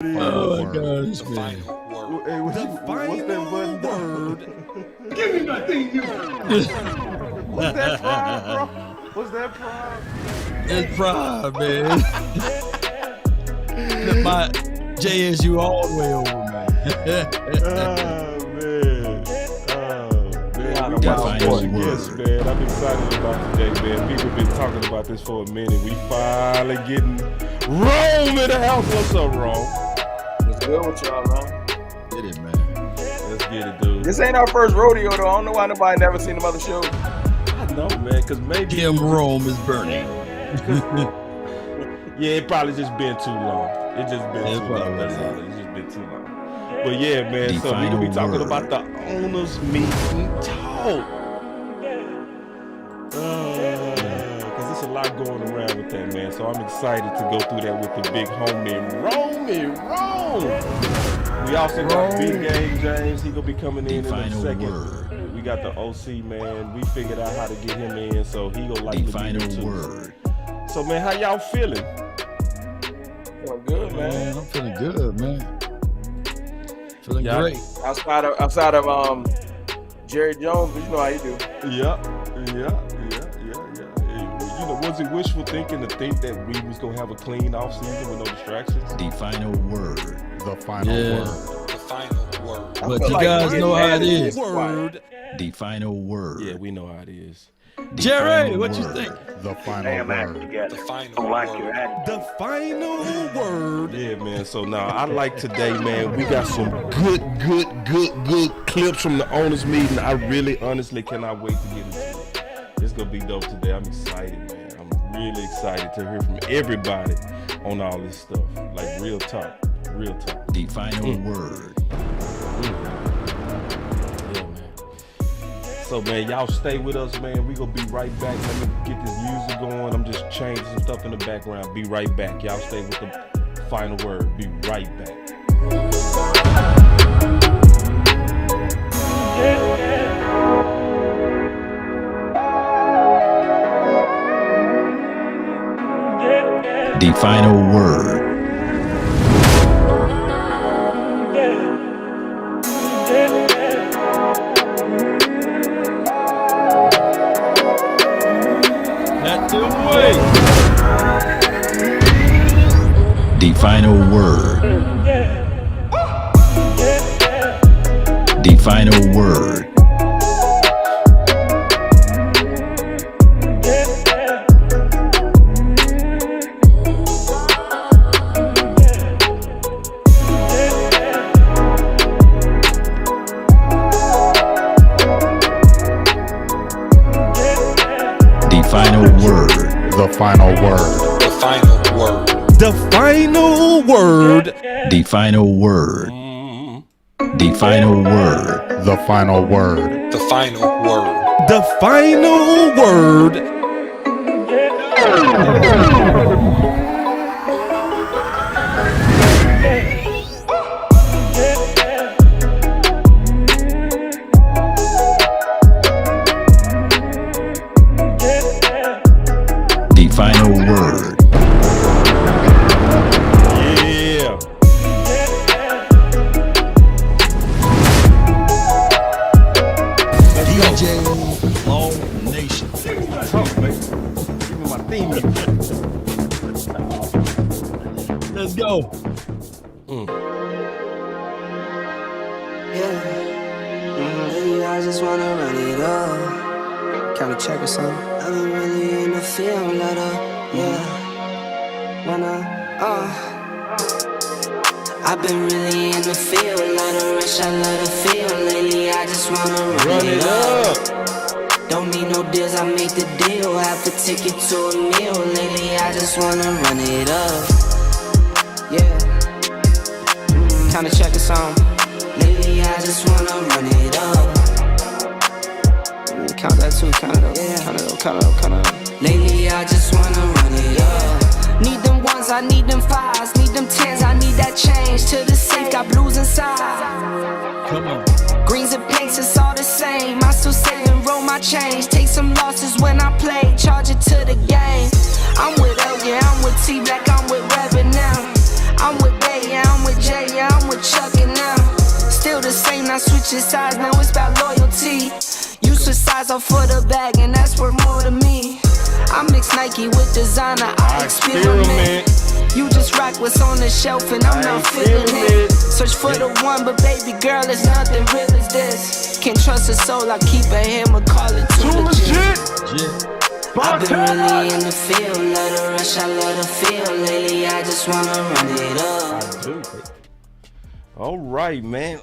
Oh my gosh, The man. final word. Hey, what's that button Word. Give me my thing, you. What's that prime, bro? What's that prime? It's prime, man. Flip my JSU all the way over, man. Man, we got a special guest, man. I'm excited about today, man. People been talking about this for a minute. We finally getting Rome in the house. What's up, Rome? What's good with y'all, man? Get it, man. Let's get it, dude. This ain't our first rodeo, though. I don't know why nobody never seen them other shows. I know, man, because maybe Kim Rome is burning. yeah, it probably just been too long. It just been too long. That's all. It's just been too long. But yeah, man. The so we gonna be talking word. about the owners meeting talk. Because there's a lot going around with that, man. So I'm excited to go through that with the big homie, Rome. We also got Big Game James. He gonna be coming in a second. Word. We got the OC, man. We figured out how to get him in, so he gonna like The the final too. word. So, man, how y'all feeling? Feeling good, man. I'm feeling good, man. Feeling Yeah. great. Outside of Jerry Jones, but you know how you do. Yeah. Hey, you know, was it wishful thinking to think that we was gonna have a clean off season with no distractions? The final word. The final word. The final word. But you guys know how it is. Word. The final word. Yeah, we know how it is. The Jerry, final what you word. think? The final word. The final word. The final word. Yeah, man. So now I like today, man. We got some good clips from the owners meeting. I really, honestly cannot wait to get into it. It's gonna be dope today. I'm excited, man. I'm really excited to hear from everybody on all this stuff. Like real talk. The final word. Yeah, man. So, man, y'all stay with us, man. We gonna be right back. Let me get this music going. I'm just changing some stuff in the background. Be right back. Y'all stay with the final word. Be right back. The final word. That's the way. The final word. The final word. The final word. The final word. The final word. The final word. The final word. The final word. The final word. The final word. The final word. The final word. Yeah. DJ All Nation. Talk, baby. Give me my theme music. Let's go. Yeah, I just wanna run it up. Can we check or something? I've been really in the field, let up, yeah. I've been really in the field, let her rush, I let her feel. Lately, I just wanna run it up. Don't need no deals, I make the deal. Half a ticket to a meal. Lately, I just wanna run it up. Yeah. Kinda check or something. Lately, I just wanna run it up. Count that too, count it up, count it up. Lately, I just wanna run it up. Need them ones, I need them fives, need them tens, I need that change. To the safe, got blues inside. Come on. Greens and pinks, it's all the same. I still save and roll my change. Take some losses when I play, charge it to the game. I'm with L, yeah, I'm with T-Black, I'm with Rabbit now. I'm with Bay, yeah, I'm with switch your size, now it's about loyalty. You switch size off for the bag, and that's worth more to me. I mix Nike with designer, I experiment. You just rock what's on the shelf, and I'm not feeling it. Search for the one, but baby girl, it's nothing real as this. Can't trust a soul, I keep a hammer, call it too legit. I've been really in the field, love the rush, I love the feel. Lately, I just wanna run it up. All right, man.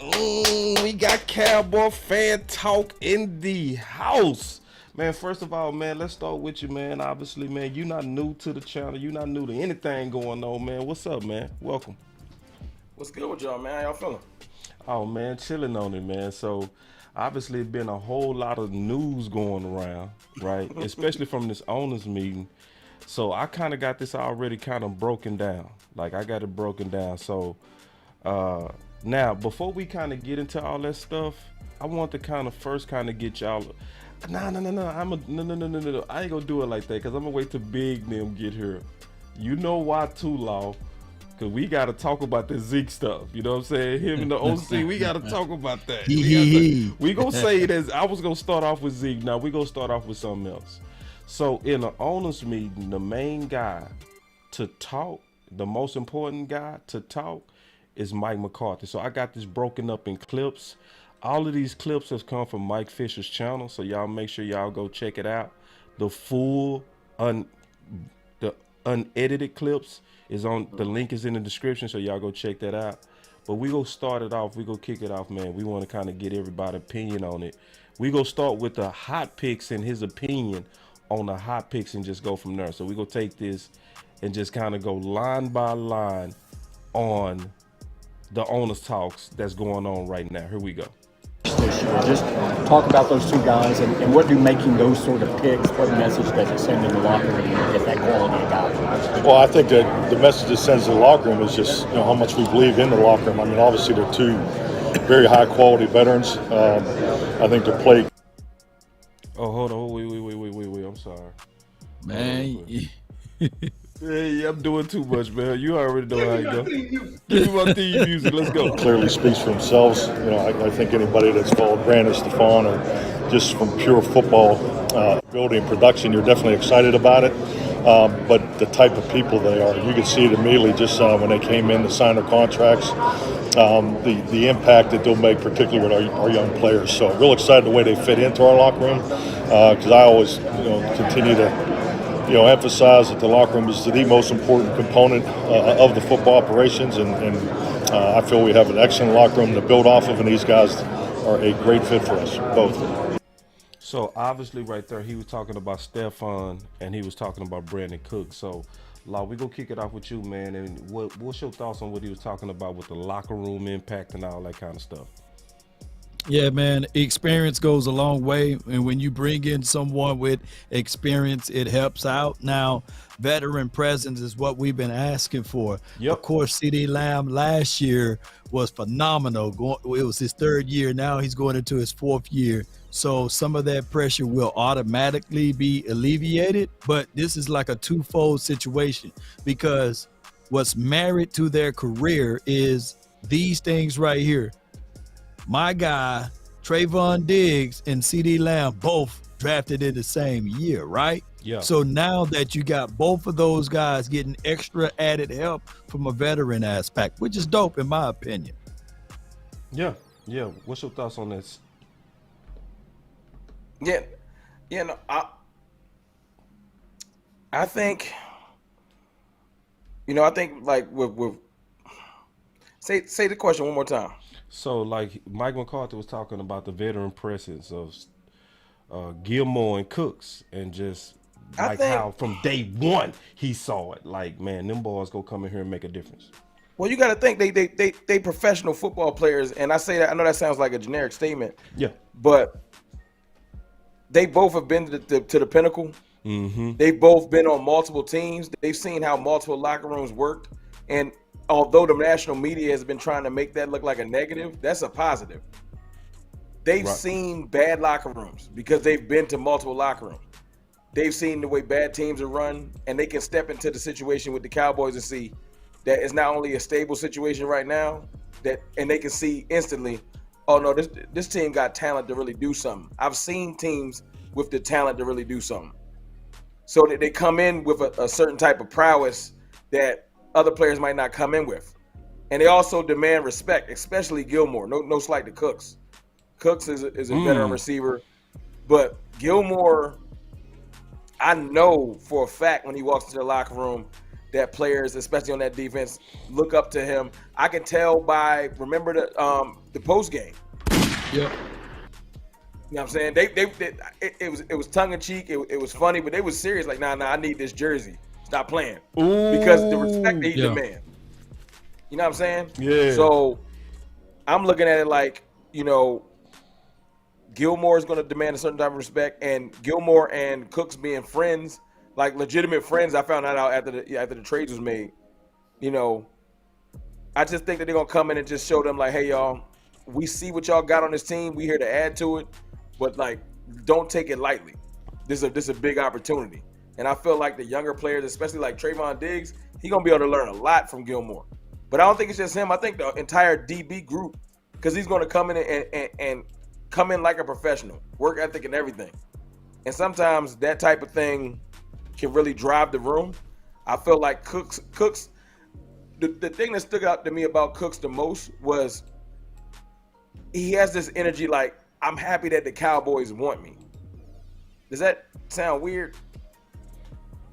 We got Cowboy fan talk in the house. Man, first of all, man, let's start with you, man. Obviously, man, you're not new to the channel. You're not new to anything going on, man. What's up, man? Welcome. What's good with y'all, man? How y'all feeling? Oh, man, chilling on it, man. So, obviously, it's been a whole lot of news going around, right? Especially from this owners meeting. So, I kind of got this already kind of broken down. Like, I got it broken down. So, now, before we kind of get into all that stuff, I want to kind of first kind of get y'all... No. I ain't gonna do it like that, because I'm gonna wait till Big them get here. You know why too, Law? Because we got to talk about the Zeke stuff. You know what I'm saying? Him and the OC, we got to talk about that. We gonna say that. I was gonna start off with Zeke. Now we gonna start off with something else. So in the owners meeting, the main guy to talk, the most important guy to talk is Mike McCarthy. So I got this broken up in clips. All of these clips have come from Mike Fisher's channel, so y'all make sure y'all go check it out. The full, the unedited clips is on, the link is in the description, so y'all go check that out. But we gonna start it off, we gonna kick it off, man. We wanna kind of get everybody's opinion on it. We gonna start with the hot picks and his opinion on the hot picks and just go from there. So we gonna take this and just kind of go line by line on the owners talks that's going on right now. Here we go. This year. Just talk about those two guys and what do making those sort of picks, what message does it send in the locker room to get that quality of guy? Well, I think that the message it sends to the locker room is just how much we believe in the locker room. I mean, obviously they're two very high quality veterans. I think they're played. Oh, hold on, wait. I'm sorry, Man. Hey, I'm doing too much, man. You already know how it goes. Give me my theme music. Let's go. Clearly speaks for themselves. I think anybody that's followed Brandon Stefan or just from pure football ability and production, you're definitely excited about it. But the type of people they are, you could see it immediately just when they came in to sign their contracts. The impact that they'll make, particularly with our young players. So real excited the way they fit into our locker room, because I always continue to emphasize that the locker room is the most important component of the football operations, and I feel we have an excellent locker room to build off of, and these guys are a great fit for us, both. So obviously right there, he was talking about Stefan and he was talking about Brandon Cook. So Law, we gonna kick it off with you, man, and what's your thoughts on what he was talking about with the locker room impact and all that kind of stuff? Yeah, man, experience goes a long way. And when you bring in someone with experience, it helps out. Now, veteran presence is what we've been asking for. Yep. Of course, CeeDee Lamb last year was phenomenal. It was his third year. Now he's going into his fourth year. So some of that pressure will automatically be alleviated. But this is like a twofold situation, because what's married to their career is these things right here. My guy, Trayvon Diggs and CeeDee Lamb, both drafted in the same year, right? Yeah. So now that you got both of those guys getting extra added help from a veteran aspect, which is dope in my opinion. Yeah. What's your thoughts on this? No, I think, like with say the question one more time. So, like Mike McCarthy was talking about the veteran presence of Gilmore and Cooks, and just like how from day one he saw it. Like, man, them boys go come in here and make a difference. Well, you got to think they professional football players, and I say that, I know that sounds like a generic statement. Yeah. But they both have been to the pinnacle. Mm-hmm. They've both been on multiple teams. They've seen how multiple locker rooms work, and although the national media has been trying to make that look like a negative, that's a positive. They've seen bad locker rooms because they've been to multiple locker rooms. They've seen the way bad teams are run, and they can step into the situation with the Cowboys and see that it's not only a stable situation right now, and they can see instantly oh no, this team got talent to really do something. I've seen teams with the talent to really do something. So that they come in with a certain type of prowess that other players might not come in with. And they also demand respect, especially Gilmore. No slight to Cooks. Cooks is a veteran receiver. But Gilmore, I know for a fact when he walks into the locker room that players, especially on that defense, look up to him. I can tell by, remember the post game. Yep. You know what I'm saying? It was tongue in cheek. It was funny, but they was serious. Like, nah, I need this jersey. Stop playing. Because the respect that he demand. You know what I'm saying? Yeah. So I'm looking at it like, Gilmore is going to demand a certain type of respect, and Gilmore and Cooks being friends, like legitimate friends. I found that out after the trades was made. I just think that they're going to come in and just show them like, hey, y'all, we see what y'all got on this team. We here to add to it, but like, don't take it lightly. This is a big opportunity. And I feel like the younger players, especially like Trayvon Diggs, he's going to be able to learn a lot from Gilmore. But I don't think it's just him. I think the entire DB group, because he's going to come in and come in like a professional, work ethic and everything. And sometimes that type of thing can really drive the room. I feel like Cooks, the thing that stuck out to me about Cooks the most was he has this energy like, I'm happy that the Cowboys want me. Does that sound weird?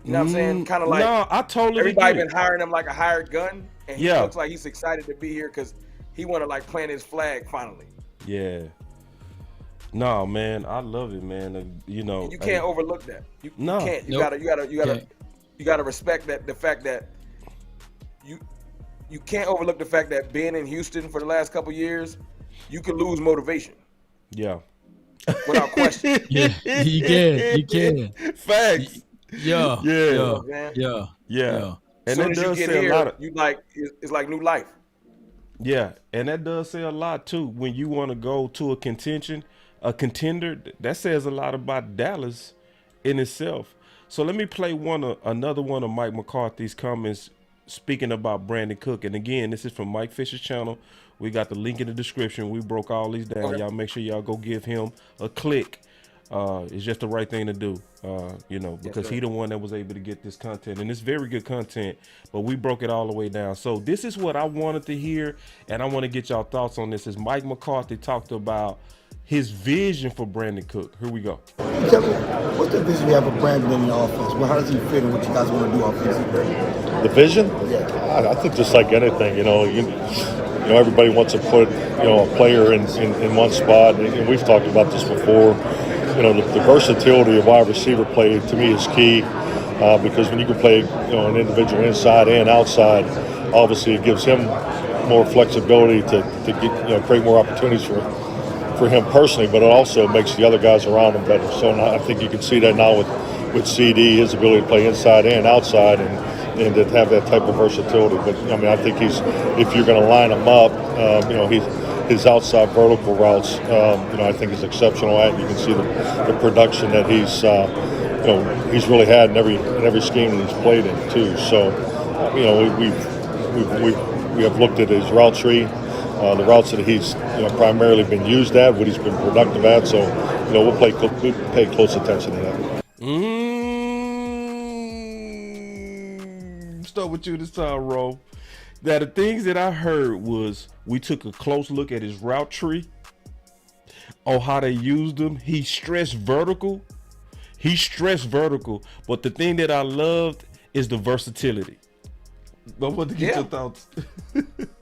You know what I'm saying? Kind of like, no, I totally everybody get it. been hiring him like a hired gun, and he looks like he's excited to be here because he want to like plant his flag finally. Yeah. No, man, I love it, man. And you can't overlook that. You can't. You gotta respect that, the fact that you can't overlook the fact that being in Houston for the last couple years, you could lose motivation. Yeah. Without question. Yeah, you can. Facts. Yeah. And soon that as you does get say here, a lot. It's like new life. Yeah, and that does say a lot too. When you want to go to a contender, that says a lot about Dallas in itself. So let me play another one of Mike McCarthy's comments speaking about Brandon Cook. And again, this is from Mike Fisher's channel. We got the link in the description. We broke all these down. Okay. Y'all make sure y'all go give him a click. It's just the right thing to do, because he the one that was able to get this content, and it's very good content, but we broke it all the way down. So this is what I wanted to hear, and I want to get y'all thoughts on this. As Mike McCarthy talked about his vision for Brandon Cook. Here we go. Tell me, what's the vision you have for Brandon in the offense? Well, how does he fit in what you guys want to do offensively? The vision? Yeah. I think just like anything, everybody wants to put, a player in one spot, and we've talked about this before. The versatility of wide receiver play to me is key because when you can play, an individual inside and outside, obviously it gives him more flexibility to get, create more opportunities for him personally, but it also makes the other guys around him better. So I think you can see that now with CD, his ability to play inside and outside, and to have that type of versatility. But I think if you're going to line him up, his outside vertical routes, I think is exceptional at. You can see the production that he's really had in every scheme that he's played in too. So, we have looked at his route tree, the routes that he's primarily been used at, what he's been productive at. So, we'll pay close attention to that. Start with you this time, Ro. Now, the things that I heard was we took a close look at his route tree on how they used him. He stressed vertical. But the thing that I loved is the versatility. I want to get your thoughts.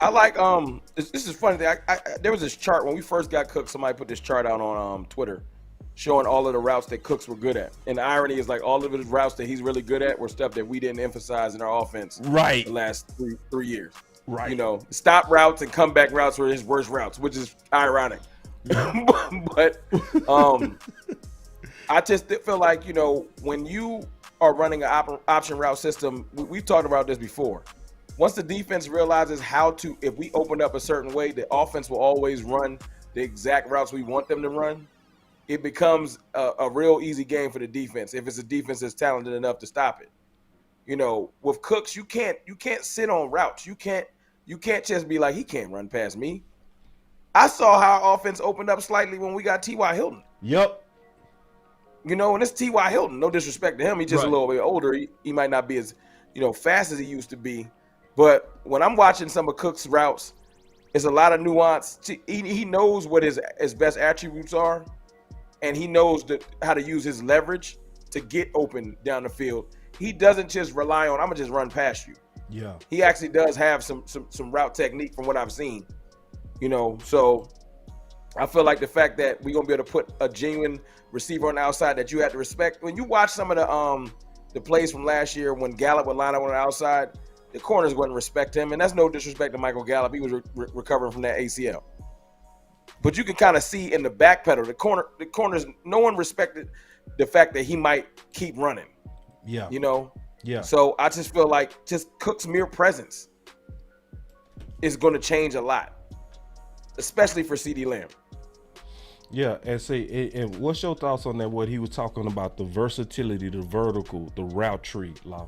I like this is funny. There was this chart when we first got Cook. Somebody put this chart out on Twitter, showing all of the routes that Cooks were good at. And the irony is, like, all of his routes that he's really good at were stuff that we didn't emphasize in our offense. Right. The last three years. Right. Stop routes and comeback routes were his worst routes, which is ironic. But I just feel like, when you are running an option route system, we've talked about this before. Once the defense realizes if we open up a certain way, the offense will always run the exact routes we want them to run. It becomes a real easy game for the defense if it's a defense that's talented enough to stop it. With Cooks, you can't sit on routes. You can't just be like, he can't run past me. I saw how our offense opened up slightly when we got T.Y. Hilton. Yep. You know, and it's T.Y. Hilton. No disrespect to him. He's just a little bit older. He might not be as, fast as he used to be. But when I'm watching some of Cook's routes, it's a lot of nuance. He knows what his best attributes are, and he knows how to use his leverage to get open down the field. He doesn't just rely on, I'm going to just run past you. Yeah. He actually does have some route technique from what I've seen. So I feel like the fact that we're going to be able to put a genuine receiver on the outside that you have to respect. When you watch some of the plays from last year when Gallup would line up on the outside, the corners wouldn't respect him. And that's no disrespect to Michael Gallup. He was recovering from that ACL. But you can kind of see in the back pedal, the corners, no one respected the fact that he might keep running. Yeah. Yeah. So I just feel like just Cook's mere presence is going to change a lot, especially for CeeDee Lamb. Yeah, and what's your thoughts on that? What he was talking about, the versatility, the vertical, the route tree, Law.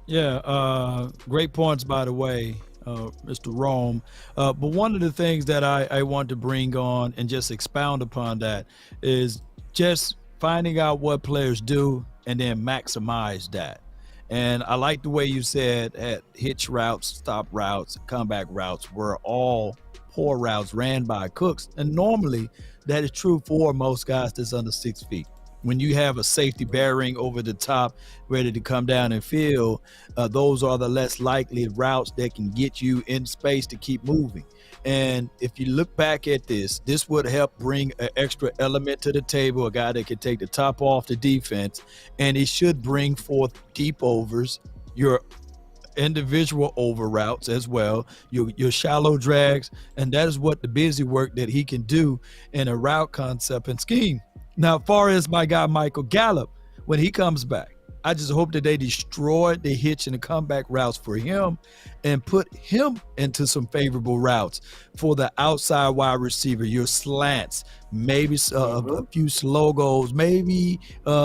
Yeah, great points, by the way, Mr. Rome. But one of the things that I want to bring on and just expound upon that is just finding out what players do and then maximize that. And I like the way you said that hitch routes, stop routes, comeback routes were all poor routes ran by Cooks. And normally that is true for most guys that's under 6 feet. When you have a safety bearing over the top, ready to come down and field, those are the less likely routes that can get you in space to keep moving. And if you look back at this would help bring an extra element to the table, a guy that can take the top off the defense, and it should bring forth deep overs, your individual over routes as well, your shallow drags, and that is what the busy work that he can do in a route concept and scheme. Now, as far as my guy Michael Gallup, when he comes back, I just hope that they destroy the hitch and the comeback routes for him and put him into some favorable routes for the outside wide receiver, your slants, maybe a few slow goals, maybe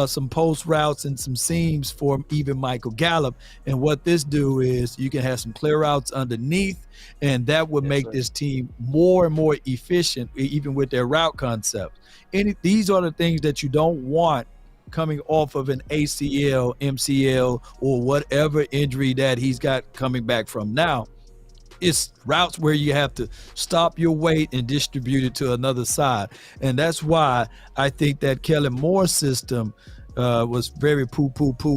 some post routes and some seams for even Michael Gallup. And what this do is you can have some clear routes underneath, and that would make this team more and more efficient, even with their route concept. These are the things that you don't want coming off of an ACL, MCL, or whatever injury that he's got coming back from now. It's routes where you have to stop your weight and distribute it to another side. And that's why I think that Kellen Moore's system was very poo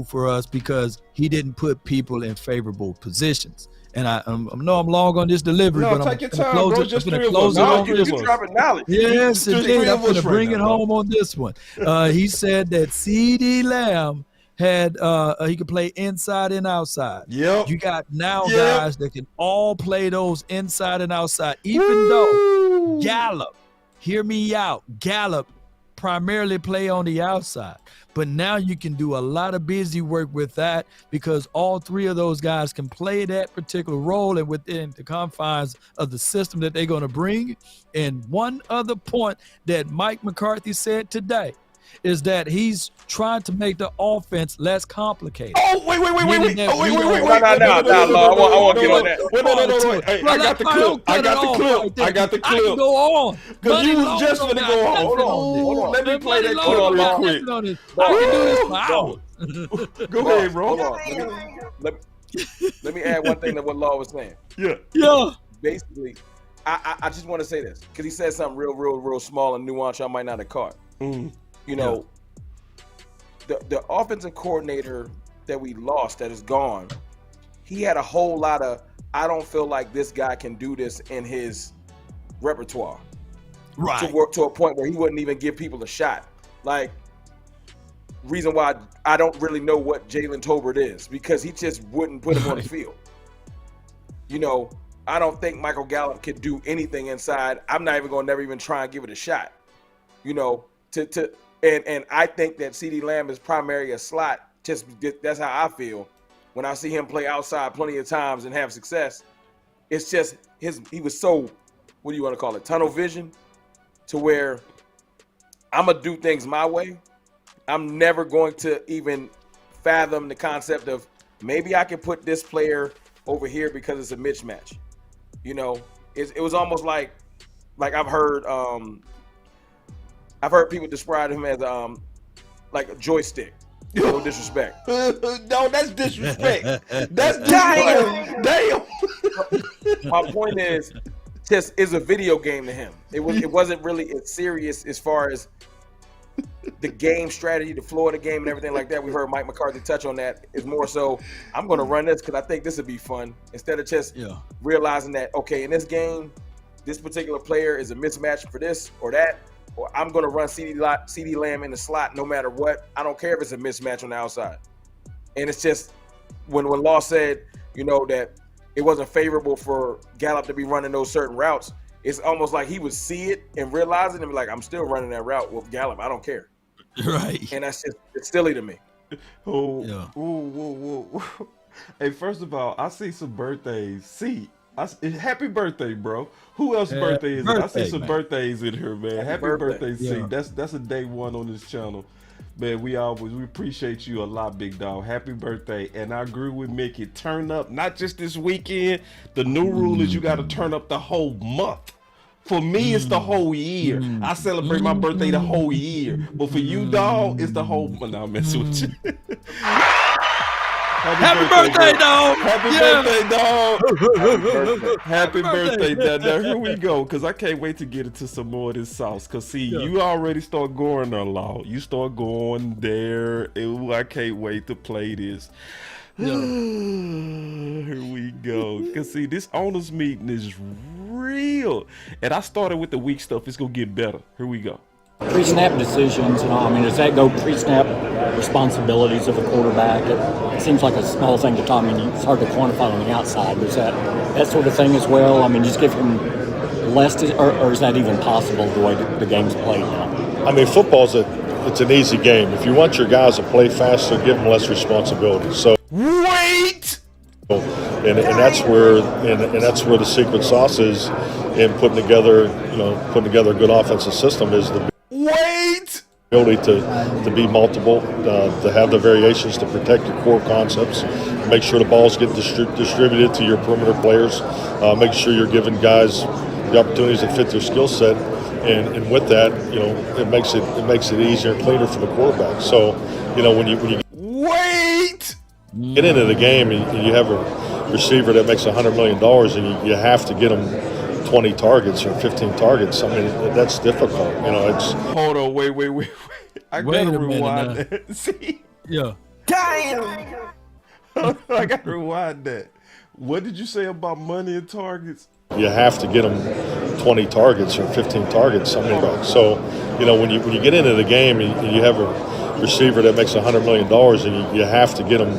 for us, because he didn't put people in favorable positions. And I know I'm long on this delivery, but I'm going to close it on this one. Yes, indeed. I'm going to bring it home on this one. He said that CeeDee Lamb had he could play inside and outside. Yep. You got now guys that can all play those inside and outside, even though Gallup, hear me out, Gallup primarily play on the outside. But now you can do a lot of busy work with that, because all three of those guys can play that particular role and within the confines of the system that they're going to bring. And one other point that Mike McCarthy said today is that he's trying to make the offense less complicated. Oh, wait. No, I want to get on that. Wait. Hey, I got the clip. I can go on. Because you was just going to go on. Let me play that clip real quick. I can do this for hours. Go ahead, bro. Hold on. Let me add one thing to what Law was saying. Yeah. Basically, I just want to say this, because he said something real small and nuanced I might not have caught. You know, the offensive coordinator that we lost, that is gone, he had a whole lot of, I don't feel like this guy can do this in his repertoire. Right. To work to a point where he wouldn't even give people a shot. Like, reason why I don't really know what Jalen Tolbert is, because he just wouldn't put him on the field. You know, I don't think Michael Gallup could do anything inside. I'm not even going to never even try and give it a shot. You know, and I think that CeeDee Lamb is primarily a slot. Just that's how I feel when I see him play outside plenty of times and have success. It's just he was so, what do you want to call it, tunnel vision, to where I'm gonna do things my way. I'm never going to even fathom the concept of maybe I can put this player over here because it's a mismatch. You know, it was almost like like I've heard people describe him as like a joystick. No disrespect. No, that's disrespect. That's damn. My point is, just is a video game to him. It wasn't really as serious as far as the game strategy, the flow of the game, and everything like that. We heard Mike McCarthy touch on that. It's more so, I'm going to run this because I think this would be fun, instead of just realizing that, okay, in this game, this particular player is a mismatch for this or that, or I'm going to run CD Lamb in the slot no matter what. I don't care if it's a mismatch on the outside. And it's just, when Law said, that it wasn't favorable for Gallup to be running those certain routes, it's almost like he would see it and realize it and be like, I'm still running that route with Gallup. I don't care. Right. And that's just, it's silly to me. Hey, first of all, I see some birthdays. Happy birthday, bro. Who else's birthday is it? I see some birthdays in here, man. Happy birthday, C. That's a day one on this channel. Man, we appreciate you a lot, big dog. Happy birthday. And I agree with Mickey. Turn up, not just this weekend. The new rule is you got to turn up the whole month. For me, it's the whole year. I celebrate my birthday the whole year. But for you, dog, it's the whole month. Now I'm messing with you. Happy birthday, dog. Happy birthday, dog. Happy birthday, dog. Now, here we go, because I can't wait to get into some more of this sauce. Because, see, you already start going there, Law. You start going there. I can't wait to play this. Here we go. Because, see, this owners meeting is real. And I started with the weak stuff. It's going to get better. Here we go. Pre-snap decisions, does that go pre-snap responsibilities of a quarterback? It seems like a small thing to talk. It's hard to quantify on the outside. Is that sort of thing as well? Just give him less, or is that even possible the way the game's played now? Football's it's an easy game. If you want your guys to play faster, give them less responsibility. So wait. And that's where the secret sauce is in putting together a good offensive system is the ability to be multiple, to have the variations to protect your core concepts, make sure the balls get distributed to your perimeter players, make sure you're giving guys the opportunities that fit their skill set, and with that, it makes it easier and cleaner for the quarterback. So, when you get into the game and you have a receiver that makes $100 million and you have to get him 20 targets or 15 targets, that's difficult. It's hold on, wait. I gotta rewind that. See? Yeah. Damn. I gotta rewind that. What did you say about money and targets? You have to get them 20 targets or 15 targets. So, when you get into the game and you have a receiver that makes $100 million and you have to get him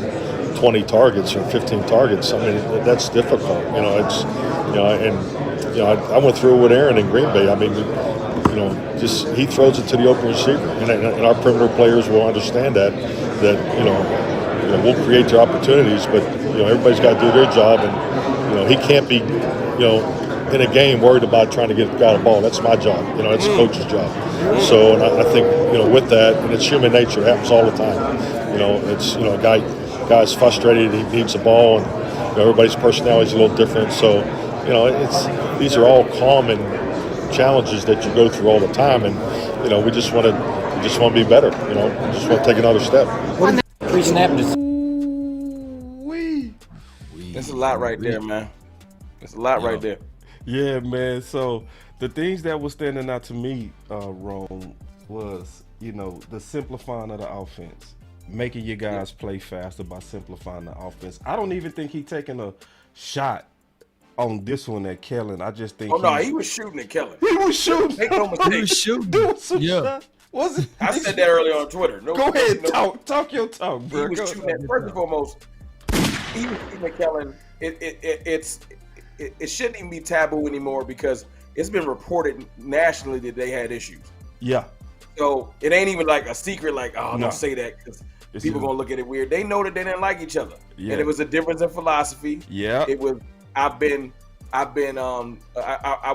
20 targets or 15 targets, that's difficult. I went through it with Aaron in Green Bay. Just he throws it to the open receiver, and our perimeter players will understand that we'll create the opportunities, but everybody's got to do their job, and he can't be in a game worried about trying to get a guy the ball. That's my job. That's the coach's job. So, and I think with that, and it's human nature. It happens all the time. It's a guy's frustrated. He needs the ball, and everybody's personality is a little different. So, these are all common challenges that you go through all the time, and we just want to be better. Just want to take another step. That's a lot right there, man. That's a lot right there. Yeah, man. So the things that were standing out to me, Rome, was the simplifying of the offense, making your guys play faster by simplifying the offense. I don't even think he taking a shot on this one at Kellen. I just think he was shooting at Kellen. He was shooting. Make no mistake. He was shooting. Doing some shot. Was it? I said that earlier on Twitter. Go ahead, talk your talk, bro. He was shooting at, first and foremost, he was shooting at Kellen. It shouldn't even be taboo anymore because it's been reported nationally that they had issues. Yeah. So it ain't even like a secret, like, don't say that because people are gonna look at it weird. They know that they didn't like each other. Yeah. And it was a difference in philosophy. Yeah. It was I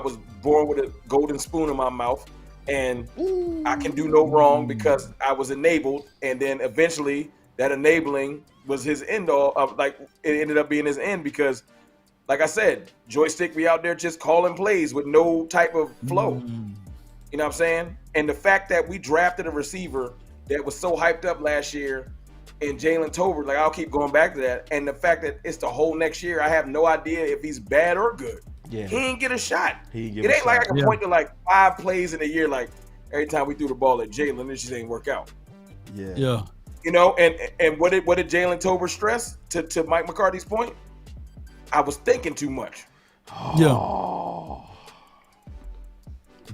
was born with a golden spoon in my mouth, and I can do no wrong because I was enabled, and then eventually that enabling was his end all. It ended up being his end because like I said, joystick be out there just calling plays with no type of flow. You know what I'm saying? And the fact that we drafted a receiver that was so hyped up last year in Jalen Tolbert, like I'll keep going back to that. And the fact that it's the whole next year, I have no idea if he's bad or good. Yeah. He ain't get a shot. It ain't like I can point to like 5 plays in a year, like every time we threw the ball at Jalen, it just ain't work out. Yeah. You know, and what did Jalen Tolbert stress to Mike McCarthy's point? I was thinking too much.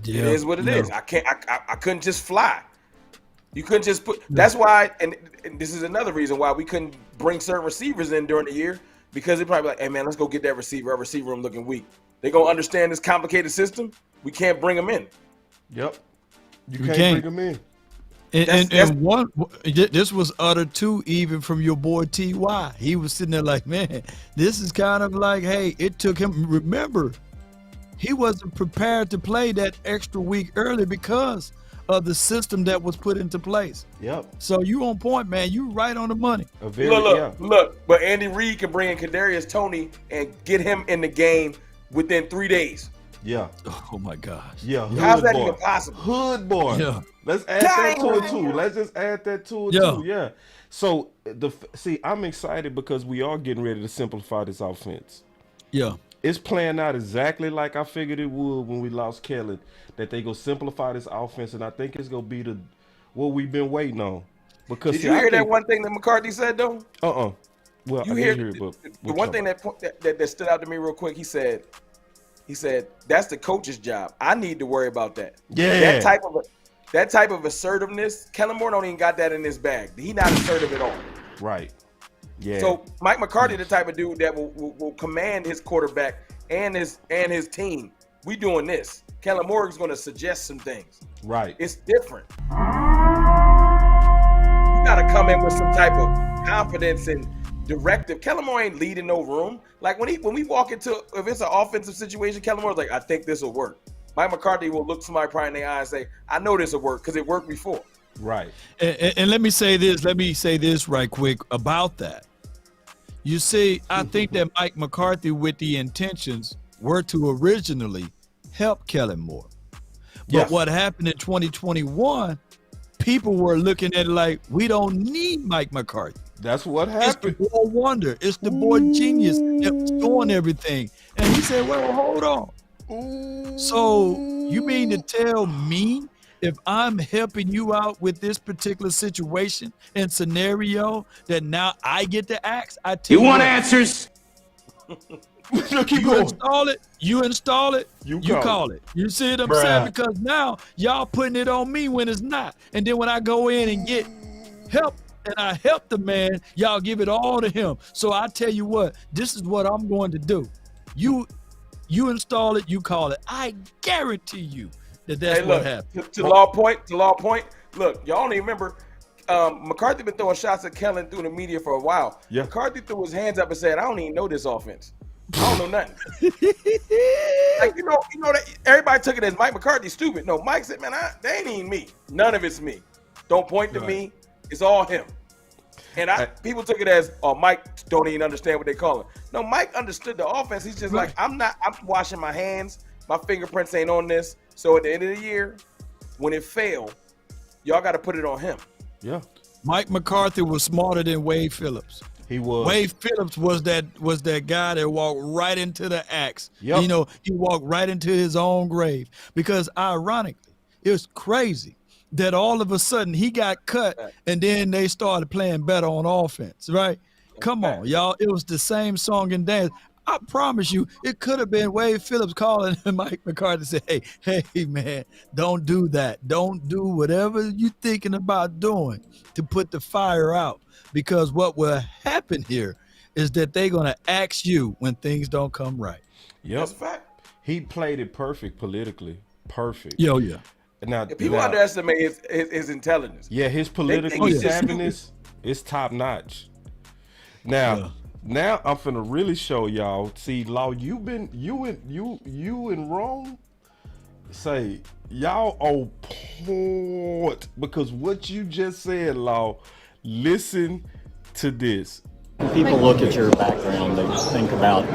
It is what it is. I couldn't just fly. You couldn't just put. That's why, and this is another reason why we couldn't bring certain receivers in during the year, because they probably like, hey man, let's go get that receiver. Our receiver room looking weak. They gonna understand this complicated system. We can't bring them in. Yep. You can't bring them in. This was uttered too, even from your boy T.Y. He was sitting there like, man, this is kind of like, hey, it took him. Remember, he wasn't prepared to play that extra week early because of the system that was put into place. Yep. So you on point, man. You right on the money. Look. But Andy Reid can bring in Kadarius Toney and get him in the game within 3 days. Yeah. Oh my gosh. Yeah. How's that even possible? Hood boy. Yeah. Let's add that to it too. Let's just add that to it too. Yeah. So I'm excited because we are getting ready to simplify this offense. Yeah. It's playing out exactly like I figured it would when we lost Kellen, that they go simplify this offense, and I think it's gonna be what we've been waiting on. Because did you hear that one thing that McCarthy said though? Well, you hear it, but the one thing that stood out to me real quick. He said that's the coach's job. I need to worry about that. Yeah. That type of assertiveness, Kellen Moore don't even got that in his bag. He not assertive at all. Right. Yeah. So Mike McCarthy, the type of dude that will command his quarterback and his team. We doing this. Kellen Moore is going to suggest some things. Right. It's different. You got to come in with some type of confidence and directive. Kellen Moore ain't leading no room. Like when we walk into, if it's an offensive situation, Kellen Moore's like, I think this will work. Mike McCarthy will look somebody probably in the eye and say, I know this will work because it worked before. Right. And let me say this right quick about that. You see, I think that Mike McCarthy, with the intentions, were to originally help Kellen Moore. But what happened in 2021, people were looking at it like, we don't need Mike McCarthy. That's what happened. It's the boy wonder. It's the boy genius that's doing everything. And he said, well, hold on. So you mean to tell me if I'm helping you out with this particular situation and scenario that now I get to ask? I tell you want what, answers? you install it, you call it. You see what I'm saying? Because now y'all putting it on me when it's not. And then when I go in and get help and I help the man, y'all give it all to him. So I tell you what, this is what I'm going to do. You install it, you call it. I guarantee you that's what happened. To law point. Look, y'all don't even remember. McCarthy been throwing shots at Kellen through the media for a while. Yeah. McCarthy threw his hands up and said, I don't even know this offense. I don't know nothing. Like, you know that everybody took it as Mike McCarthy stupid. No, Mike said, man, they ain't even me. None of it's me. Don't point to me. It's all him. And people took it as, Mike don't even understand what they call him. No, Mike understood the offense. He's just like, I'm washing my hands. My fingerprints ain't on this. So at the end of the year, when it failed, y'all got to put it on him. Yeah. Mike McCarthy was smarter than Wade Phillips. He was. Wade Phillips was that guy that walked right into the axe. Yep. You know, he walked right into his own grave. Because ironically, it was crazy that all of a sudden he got cut and then they started playing better on offense, right? Come on, y'all. It was the same song and dance. I promise you, it could have been Wade Phillips calling Mike McCarthy and say, hey, man, don't do that. Don't do whatever you're thinking about doing to put the fire out. Because what will happen here is that they're going to ask you when things don't come right. Yep. That's a fact. He played it perfect politically. Perfect. Yeah. Now, people underestimate his intelligence. Yeah, his political savviness is top notch. Now I'm finna really show y'all. See, Law, you and Rome say y'all on point because what you just said, Law. Listen to this. People look at your background, they just think about,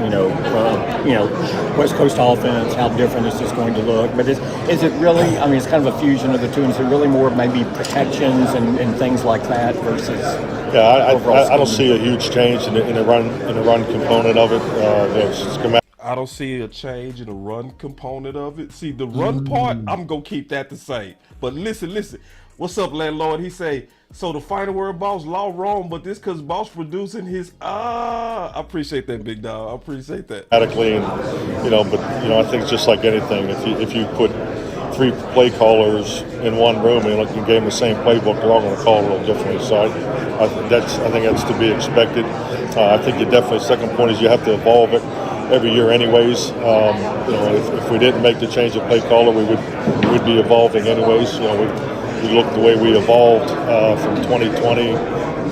West Coast offense, how different is this going to look? But is it really, I mean, it's kind of a fusion of the two, and is it really more maybe protections and things like that versus I don't see a huge change in the run component of it. I don't see a change in the run component of it. See, the run part, I'm going to keep that the same. But listen. What's up, landlord? He say, so the final word, boss, law wrong, but this because boss producing his, I appreciate that, big dog. I appreciate that. And, I think it's just like anything. If you put 3 play callers in one room and you gave them the same playbook, they're all going to call a little differently. So I think that's to be expected. I think second point is you have to evolve it every year anyways. If we didn't make the change of play caller, we'd be evolving anyways. We look the way we evolved from 2020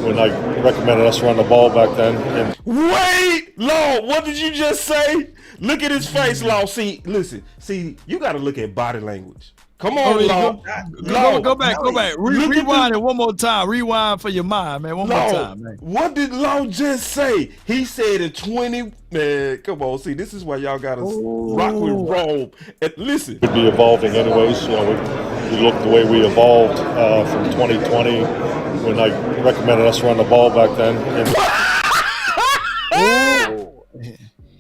when I recommended us run the ball back then. Wait, Law, what did you just say? Look at his face, Law. See, you got to look at body language. Come on, Law. Go back. Rewind it one more time. Rewind for your mind, man. One more time, man. What did Law just say? He said in 20. Man, come on. See, this is why y'all got to rock with Rome. And listen. We'd be evolving anyways. We look the way we evolved from 2020 when I recommended us run the ball back then.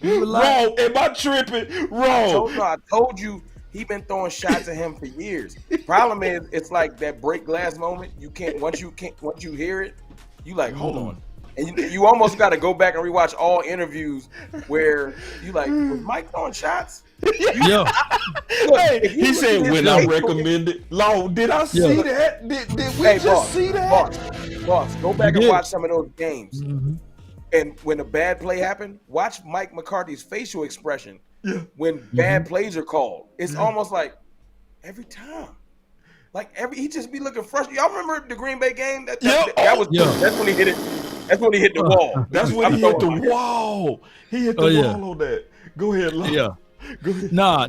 Wrong. Am I tripping? Wrong. I told you. He been throwing shots at him for years. Problem is, it's like that break glass moment. You can't once you hear it, you like, hold on, and you almost got to go back and rewatch all interviews where you like, was Mike throwing shots? Yo, hey, he said when I recommended. Law, did I see that? Did we just see that? Boss, go back and watch some of those games. Mm-hmm. And when a bad play happened, watch Mike McCarthy's facial expression. Yeah. When bad plays are called, it's almost like every time, he just be looking frustrated. Y'all remember the Green Bay game? That's when he hit it. That's when he hit the wall. That's when he hit the wall. He hit the wall on that. Go ahead, Law. Yeah. Nah.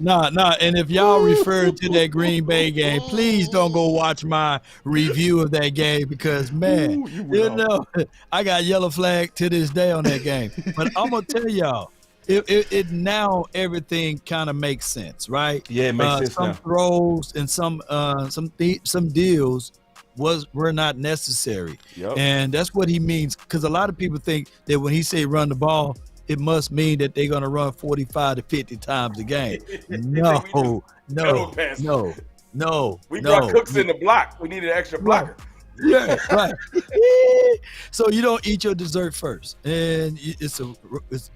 And if y'all refer to that Green Bay game, please don't go watch my review of that game because, man, I got yellow flag to this day on that game. But I'm gonna tell y'all. It now everything kind of makes sense, right? Yeah, it makes sense. Some throws and some deals were not necessary, and that's what he means. Because a lot of people think that when he say run the ball, it must mean that they're gonna run 45 to 50 times a game. No. We brought Cooks in the block. We needed an extra blocker. Yeah, right. So you don't eat your dessert first, and it's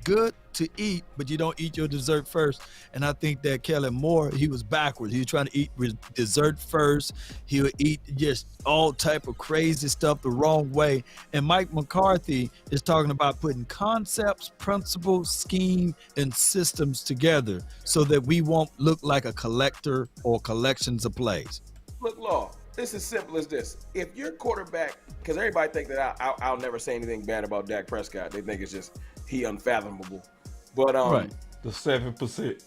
good to eat, but you don't eat your dessert first. And I think that Kellen Moore, he was backwards. He was trying to eat dessert first. He would eat just all type of crazy stuff the wrong way. And Mike McCarthy is talking about putting concepts, principles, scheme, and systems together so that we won't look like a collector or collections of plays. Look, Law. It's as simple as this. If your quarterback, because everybody think that I'll never say anything bad about Dak Prescott. They think it's just he unfathomable. But the 7%.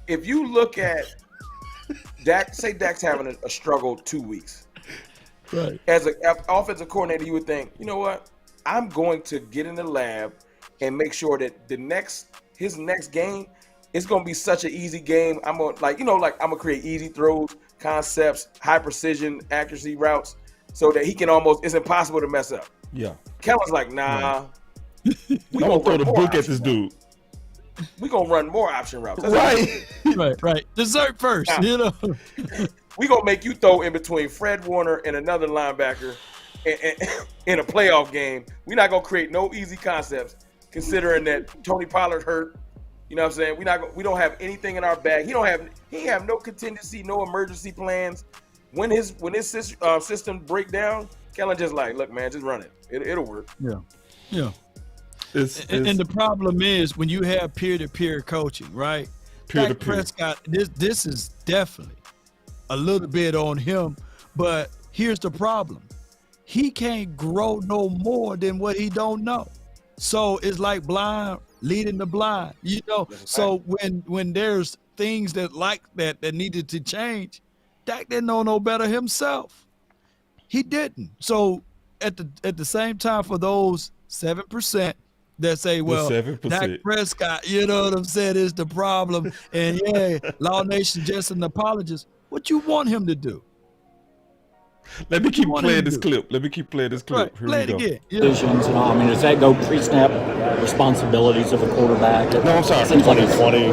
If you look at Dak, say Dak's having a struggle 2 weeks. Right. As an offensive coordinator, you would think, you know what? I'm going to get in the lab and make sure that his next game, it's gonna be such an easy game. I'm gonna create easy throws, concepts, high precision, accuracy routes, so that he can it's impossible to mess up. Yeah. Kellen's like, nah. We gonna throw the book at this dude. We gonna run more option routes. Right. Dessert first, now, We gonna make you throw in between Fred Warner and another linebacker in a playoff game. We're not gonna create no easy concepts, considering that Tony Pollard hurt. You know what I'm saying? We don't have anything in our bag. He have no contingency, no emergency plans. When his system break down, Kellen just like, look, man, just run it. It'll work. Yeah. And the problem is when you have peer-to-peer coaching, right? Dak Prescott, this is definitely a little bit on him, but here's the problem. He can't grow no more than what he don't know. So it's like blind leading the blind, So when there's things that needed to change, Dak didn't know no better himself. He didn't. So at the same time, for those 7% that say, well, 7%. Dak Prescott, you know what I'm saying, is the problem. And yeah, Law Nation just an apologist. What you want him to do? Let me keep playing this clip. Let me keep playing this clip. Right. Here Play we it go. again. Yeah. Decisions and all. I mean, does that go pre-snap responsibilities of a quarterback? No, I'm sorry. Seems like 2020,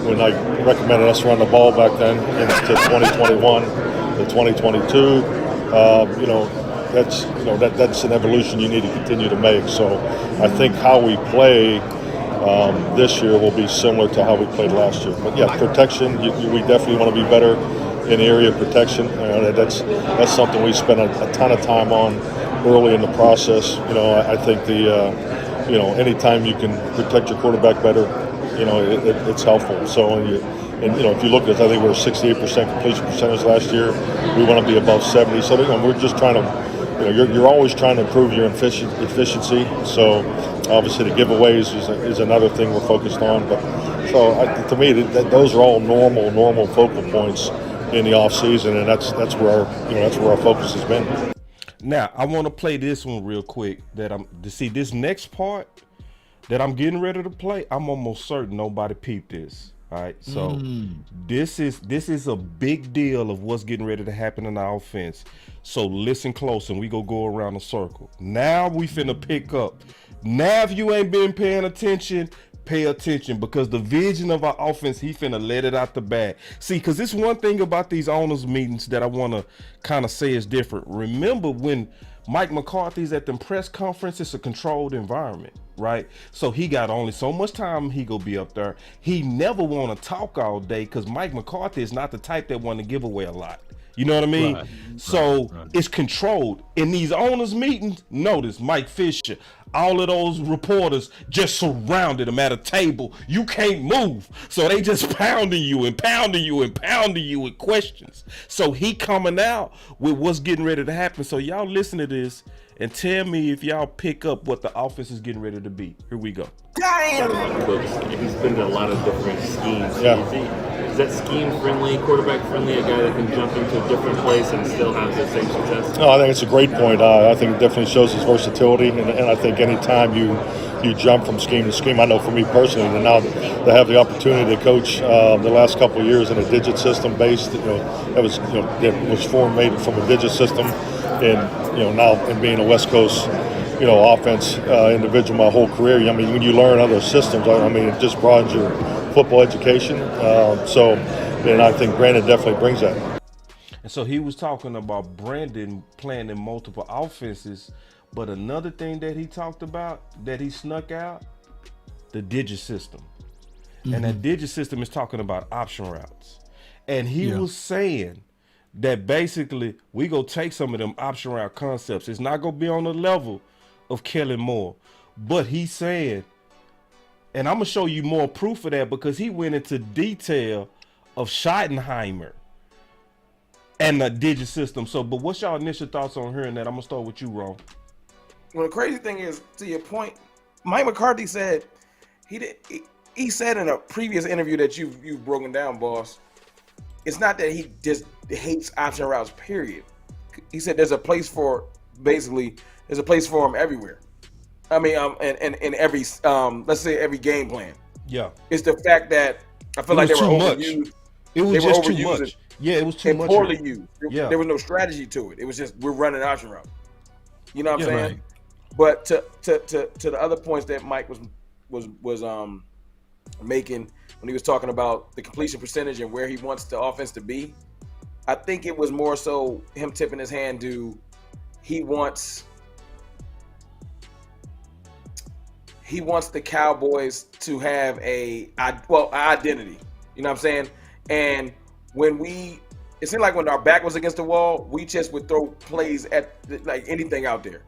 when I recommended us run the ball back then, into 2021 to 2022, that's an evolution you need to continue to make. So I think how we play this year will be similar to how we played last year. But yeah, protection, we definitely want to be better in the area of protection. That's something we spent a ton of time on early in the process. I think anytime you can protect your quarterback better, it's helpful. So if you look at, I think we were 68% completion percentage last year. We want to be above 70. So we're just trying to, you're always trying to improve your efficiency. So obviously the giveaways is another thing we're focused on. But so to me, those are all normal focal points in the off season, and that's where our focus has been. Now I want to play this one real quick. To see this next part that I'm getting ready to play. I'm almost certain nobody peeped this. All right, so this is a big deal of what's getting ready to happen in our offense. So listen close, and we go around the circle. Now we finna pick up. Now if you ain't been paying attention, pay attention, because the vision of our offense, he finna let it out the bag. See, because it's one thing about these owners meetings that I want to kind of say is different. Remember when Mike McCarthy's at the press conference, it's a controlled environment, right? So he got only so much time he go be up there. He never want to talk all day because Mike McCarthy is not the type that want to give away a lot. You know what I mean? Right. It's controlled. In these owners meetings, notice Mike Fisher, all of those reporters just surrounded him at a table. You can't move. So they just pounding you with questions. So he coming out with what's getting ready to happen. So y'all listen to this and tell me if y'all pick up what the offense is getting ready to be. Here we go. He's been in a lot of different schemes. Yeah. Is that scheme friendly, quarterback friendly, a guy that can jump into a different place and still have the same success? No, I think it's a great point. I think it definitely shows his versatility, and I think anytime you jump from scheme to scheme, I know for me personally, and now to have the opportunity to coach the last couple of years in a digit system based, that was made from a digit system, and now in being a West Coast offense individual my whole career. I mean, when you learn other systems, it just broadens your football education. And I think Brandon definitely brings that. And so he was talking about Brandon playing in multiple offenses, but another thing that he talked about that he snuck out, the digit system. Mm-hmm. And that digit system is talking about option routes. And he was saying that basically we go take some of them option route concepts. It's not going to be on the level of Kellen Moore, but he's saying, and I'm going to show you more proof of that because he went into detail of Schottenheimer and the digit system. So, but what's y'all initial thoughts on hearing that? I'm going to start with you, Ron. Well, the crazy thing is, to your point, Mike McCarthy said, he said in a previous interview that you've broken down, boss, it's not that he just hates option routes, period. He said there's a place for him everywhere. I mean, in every, let's say every game plan. Yeah. It's the fact that I feel like they were overused. It was just too much. Yeah, it was too much. Poorly used. There was no strategy to it. It was just, we're running option route. You know what I'm saying? Right. But to the other points that Mike was making when he was talking about the completion percentage and where he wants the offense to be, I think it was more so him tipping his hand to he wants the Cowboys to have an identity. You know what I'm saying? And it seemed like when our back was against the wall, we just would throw plays at like anything out there.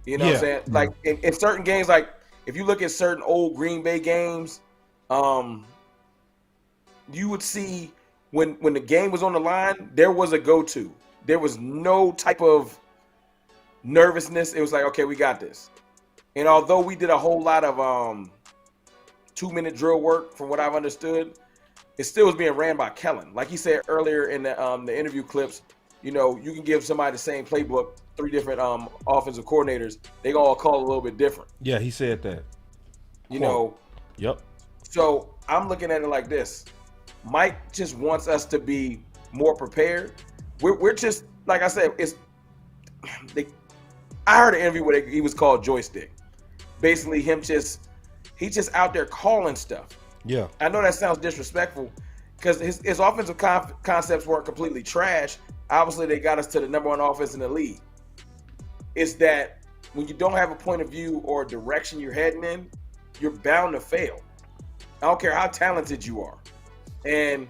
You know what I'm saying? Like in certain games, like if you look at certain old Green Bay games, you would see when the game was on the line, there was a go-to. There was no type of nervousness. It was like, okay, we got this. And although we did a whole lot of 2-minute drill work, from what I've understood, it still was being ran by Kellen. Like he said earlier in the interview clips, you know, you can give somebody the same playbook, 3 different offensive coordinators, they gonna all call it a little bit different. Yeah, he said that. You know. Yep. So I'm looking at it like this. Mike just wants us to be more prepared. We're just, like I said, I heard an interview where he was called joystick. Basically, he's just out there calling stuff. Yeah. I know that sounds disrespectful because his offensive concepts weren't completely trash. Obviously, they got us to the #1 offense in the league. It's that when you don't have a point of view or a direction you're heading in, you're bound to fail. I don't care how talented you are. And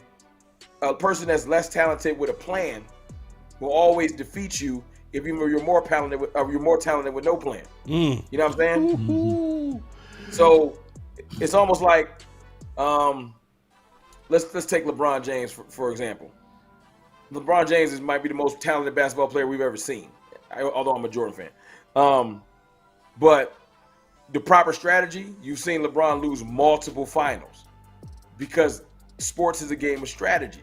a person that's less talented with a plan will always defeat you if you're more talented with no plan. You know what I'm saying? Mm-hmm. So it's almost like, let's take LeBron James for example. LeBron James might be the most talented basketball player we've ever seen, although I'm a Jordan fan. But the proper strategy, you've seen LeBron lose multiple finals because sports is a game of strategy.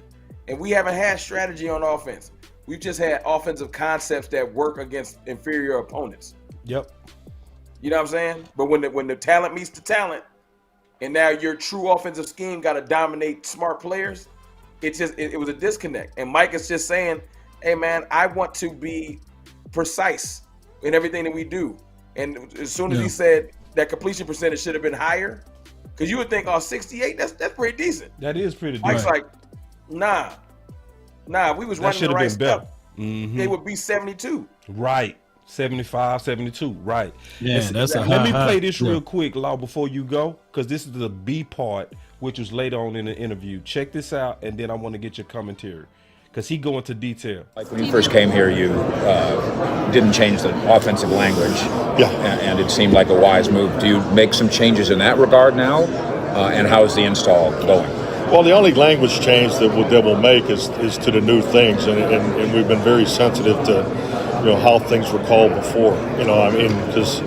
And we haven't had strategy on offense. We've just had offensive concepts that work against inferior opponents. Yep. You know what I'm saying? But when the talent meets the talent, and now your true offensive scheme got to dominate smart players, it was a disconnect. And Mike is just saying, hey man, I want to be precise in everything that we do. And as soon as he said that completion percentage should have been higher, because you would think, 68, that's pretty decent. That is pretty decent. Mike's like, nah, we was running the right stuff. Mm-hmm. They would be 72. Right. 75, 72. Right. Yeah, that's let me play this real quick, Law, before you go, because this is the B part, which was later on in the interview. Check this out, and then I want to get your commentary, because he go into detail. Like when you first came here, you didn't change the offensive language. Yeah. And it seemed like a wise move. Do you make some changes in that regard now? And how is the install going? Well, the only language change that we'll make is to the new things, and we've been very sensitive to, how things were called before. Because,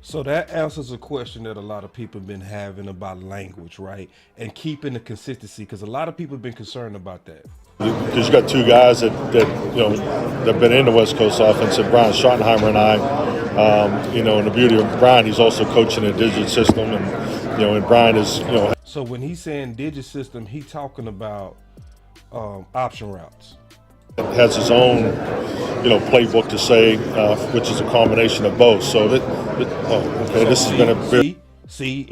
So that answers a question that a lot of people have been having about language, right? And keeping the consistency, because a lot of people have been concerned about that. Because you got 2 guys that have been in the West Coast offense, and Brian Schottenheimer and I, and the beauty of Brian, he's also coaching a digit system, and Brian is, So when he's saying digit system, he talking about option routes. Has his own, playbook to say, which is a combination of both. So this is going to be. See,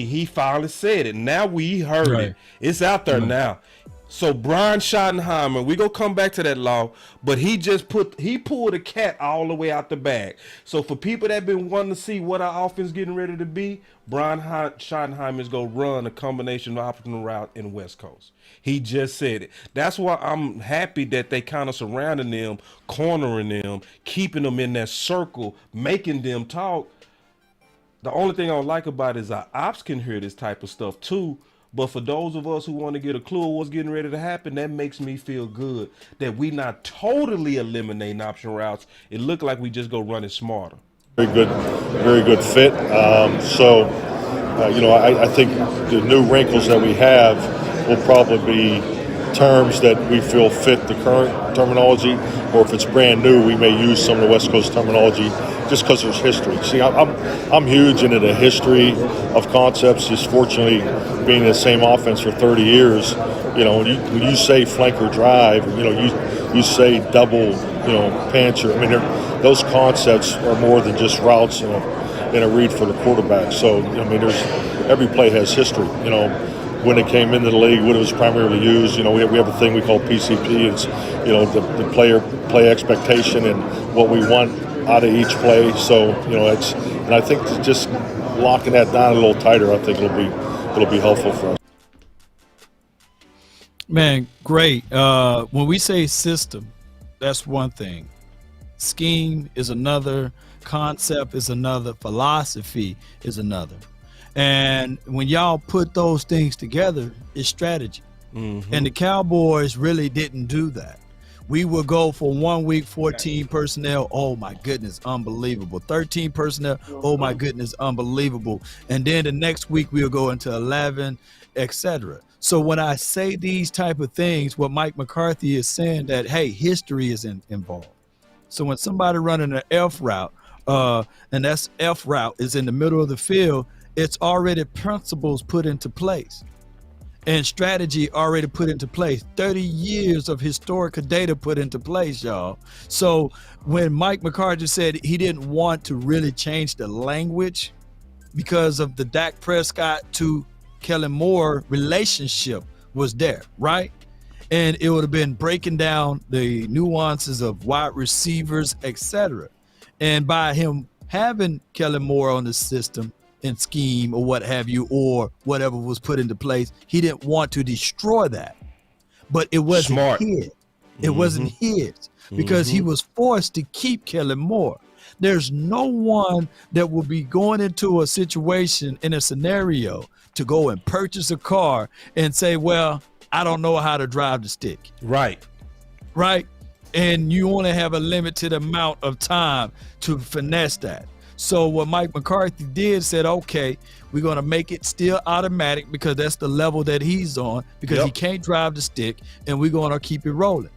he finally said it. Now we heard it. It's out there now. So Brian Schottenheimer, we gonna come back to that, Law, but he pulled a cat all the way out the bag. So for people that been wanting to see what our offense getting ready to be, Brian Schottenheimer is gonna run a combination of optional route in West Coast. He just said it. That's why I'm happy that they kind of surrounding them, cornering them, keeping them in that circle, making them talk. The only thing I don't like about it is our ops can hear this type of stuff too. But for those of us who want to get a clue of what's getting ready to happen, that makes me feel good that we not totally eliminating option routes. It looked like we just go run it smarter. Very good fit. I think the new wrinkles that we have will probably be terms that we feel fit the current terminology, or if it's brand new, we may use some of the West Coast terminology just because there's history. See, I'm huge into the history of concepts. Just fortunately, being in the same offense for 30 years, when you say flanker drive, you say double, pantcher. I mean, those concepts are more than just routes in a read for the quarterback. So, there's every play has history. When it came into the league, when it was primarily used, we have a thing we call PCP. It's, the player play expectation and what we want out of each play. So, and I think just locking that down a little tighter, I think it'll be helpful for us. Man, great. When we say system, that's one thing. Scheme is another. Concept is another. Philosophy is another. And when y'all put those things together, it's strategy. Mm-hmm. And the Cowboys really didn't do that. We would go for 1 week, 14 personnel. Oh my goodness, unbelievable. 13 personnel. Oh my goodness, unbelievable. And then the next week we'll go into 11, etc. So when I say these type of things, what Mike McCarthy is saying that, hey, history is involved. So when somebody running an F route, and that's F route is in the middle of the field, it's already principles put into place and strategy already put into place. 30 years of historical data put into place, y'all. So when Mike McCarthy said he didn't want to really change the language because of the Dak Prescott to Kellen Moore relationship was there, right? And it would have been breaking down the nuances of wide receivers, etc. And by him having Kellen Moore on the system and scheme or what have you, or whatever was put into place, he didn't want to destroy that. But it wasn't his. It wasn't his because he was forced to keep Kellen Moore. There's no one that will be going into a situation in a scenario to go and purchase a car and say, well, I don't know how to drive the stick. Right. And you only have a limited amount of time to finesse that. So what Mike McCarthy did said, okay, we're going to make it still automatic because that's the level that he's on because he can't drive the stick, and we're going to keep it rolling.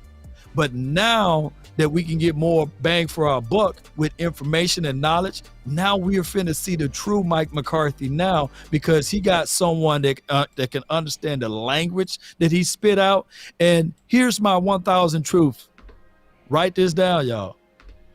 But now that we can get more bang for our buck with information and knowledge, now we're finna see the true Mike McCarthy now because he got someone that can understand the language that he spit out. And here's my 1,000 truth. Write this down, y'all.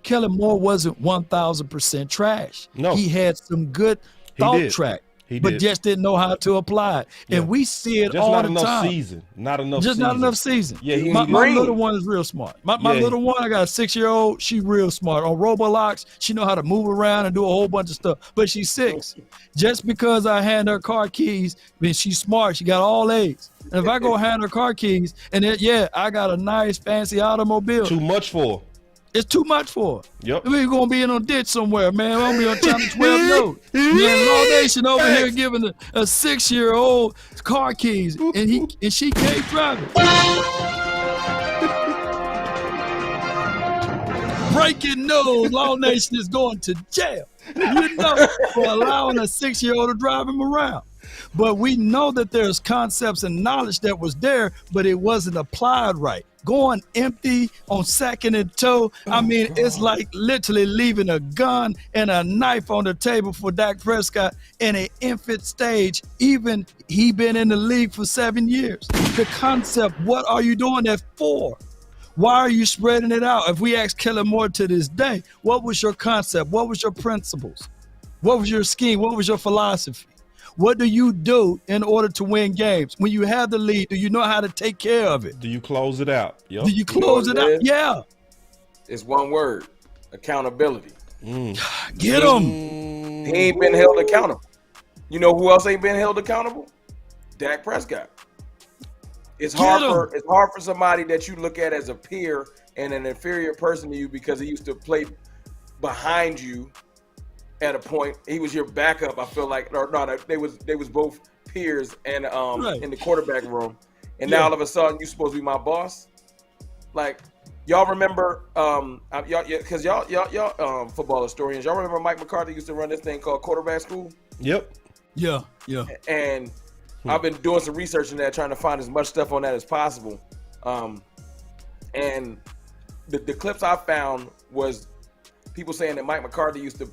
Kellen Moore wasn't 1,000% trash. No. He had some good thought track. But just didn't know how to apply it. And we see it all the time. Not enough season. Yeah, my little one is real smart. My little one, I got a 6-year-old, she's real smart. On Roblox, she know how to move around and do a whole bunch of stuff, but she's 6. Just because I hand her car keys, I mean, she's smart, she got all A's. And if I go hand her car keys, and then, I got a nice, fancy automobile. Too much for her. It's too much for her. Yep. We're going to be in a ditch somewhere, man. We're going to be on chapter 12 note. Man, Law Nation over here giving a 6-year-old car keys, and she can't drive it. Breaking news, Law Nation is going to jail. For allowing a 6-year-old to drive him around. But we know that there's concepts and knowledge that was there, but it wasn't applied right. Going empty on second and toe, it's like literally leaving a gun and a knife on the table for Dak Prescott in an infant stage. Even he been in the league for 7 years. The concept, what are you doing that for? Why are you spreading it out? If we ask Kellen Moore to this day, what was your concept? What was your principles? What was your scheme? What was your philosophy? What do you do in order to win games? When you have the lead, do you know how to take care of it? Do you close it out? Yep. Do you close it out? Yeah. It's one word: accountability. Get him. He ain't been held accountable. You know who else ain't been held accountable? Dak Prescott. It's hard for somebody that you look at as a peer and an inferior person to you because he used to play behind you. At a point, he was your backup. I feel like, they was both peers and in the quarterback room, and now all of a sudden you supposed to be my boss. Like, y'all remember, because y'all football historians, y'all remember Mike McCarthy used to run this thing called quarterback school. Yep. Yeah. And I've been doing some research in that, trying to find as much stuff on that as possible. And the clips I found was people saying that Mike McCarthy used to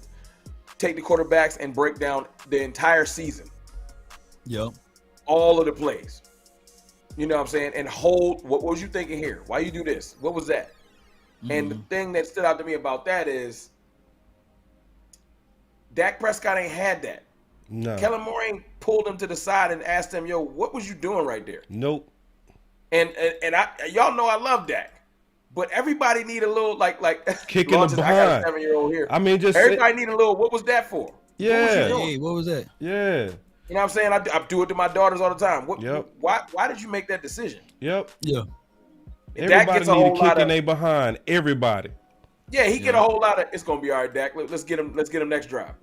take the quarterbacks and break down the entire season. Yep. All of the plays. You know what I'm saying? And hold, what was you thinking here? Why you do this? What was that? And the thing that stood out to me about that is Dak Prescott ain't had that. No. Kellen Moore ain't pulled him to the side and asked him, yo, what was you doing right there? Nope. And y'all know I love Dak. But everybody need a little like kicking the behind. I got a 7-year-old here. Everybody need a little. What was that for? Yeah. What was that? Yeah. You know what I'm saying? I do it to my daughters all the time. Why did you make that decision? Yep. Yeah. Everybody need a kick in their behind. Everybody. Yeah, he get a whole lot of. It's gonna be all right, Dak. Let's get him. Let's get him next drive.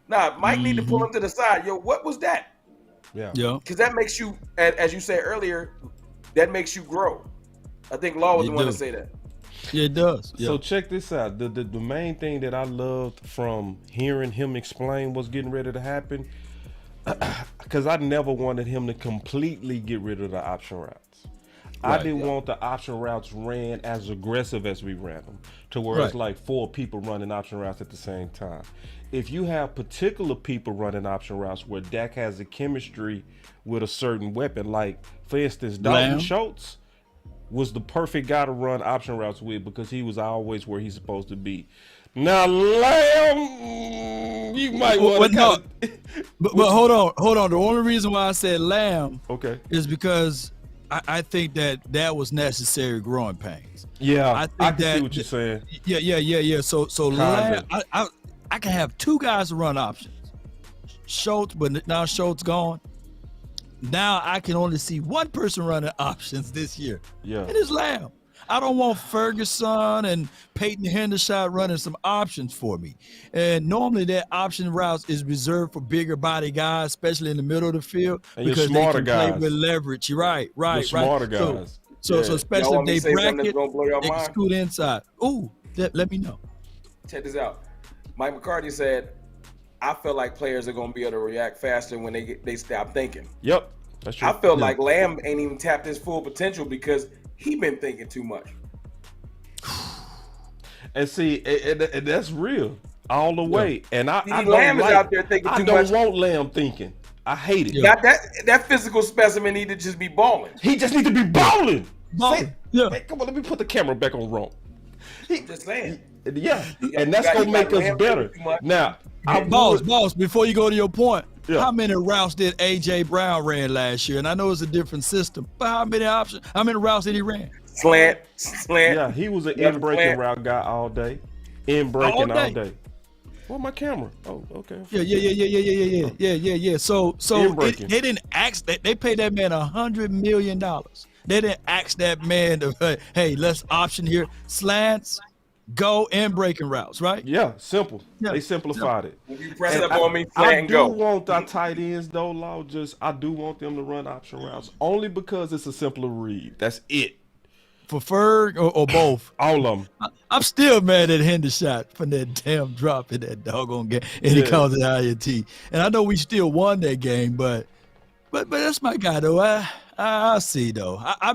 Nah, Mike need to pull him to the side. Yo, what was that? Yeah. Because that makes you, as you said earlier, that makes you grow. I think Law was the one to say that. Yeah, it does. Yeah. So check this out. The main thing that I loved from hearing him explain what's getting ready to happen, because I never wanted him to completely get rid of the option routes. I didn't want the option routes ran as aggressive as we ran them, to where it's like 4 people running option routes at the same time. If you have particular people running option routes where Dak has a chemistry with a certain weapon, like for instance, Dalton Schultz was the perfect guy to run option routes with because he was always where he's supposed to be. Now, Lamb, you might want to. But hold on. The only reason why I said Lamb, is because I think that was necessary growing pains. Yeah, I think can see what you're saying. Yeah. So Lamb, I can have 2 guys to run options. Schultz, but now Schultz gone. Now I can only see 1 person running options this year. Yeah, and it's Lamb. I don't want Ferguson and Peyton Hendershot running some options for me. And normally that option routes is reserved for bigger body guys, especially in the middle of the field, and because smarter they can guys. play with leverage. Right. Smarter guys. So especially if they bracket, they can scoot inside. Ooh, let me know. Check this out. Mike McCarthy said, I feel like players are going to be able to react faster when they stop thinking. Yep, that's true. I feel like Lamb ain't even tapped his full potential because he been thinking too much. And see, and that's real all the way. And I don't Lamb is out there thinking too much. I don't want Lamb thinking. I hate it. Got that physical specimen need to just be balling. He just need to be balling. Balling. Hey, come on, let me put the camera back on Ron. Just saying. Yeah, and that's gonna make us better. Now, boss, before you go to your point, how many routes did AJ Brown ran last year? And I know it's a different system, but how many routes did he ran? Slant. Yeah, he was an in-breaking route guy all day. In-breaking all day. Where's my camera? Oh, okay. Yeah. So they didn't ask that. They paid that man $100 million. They didn't ask that man to, hey, let's option here. Slants, go, and breaking routes, right? Yeah, simple. Yeah, they simplified it. If you press up on me, I do want our tight ends, though, Law. I do want them to run option routes only because it's a simpler read. That's it. For Ferg or both? All of them. I'm still mad at Hendershot for that damn drop in that doggone game, and he calls it INT. And I know we still won that game, but that's my guy though. I see though. I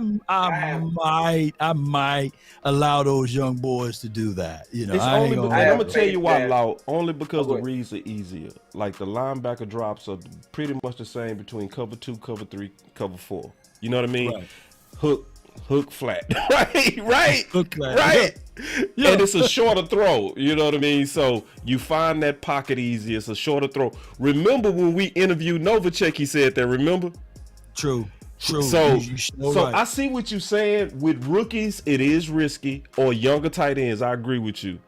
might allow those young boys to do that. You know, I'm gonna tell you why, Law. Only because the reads are easier. Like the linebacker drops are pretty much the same between cover 2, cover 3, cover 4. You know what I mean? Right. Hook flat. right. Hook flat. Right. Yeah. And it's a shorter throw. You know what I mean? So you find that pocket easy. It's a shorter throw. Remember when we interviewed Novacek, he said that, remember? True. So I see what you're saying. With rookies, it is risky, or younger tight ends. I agree with you.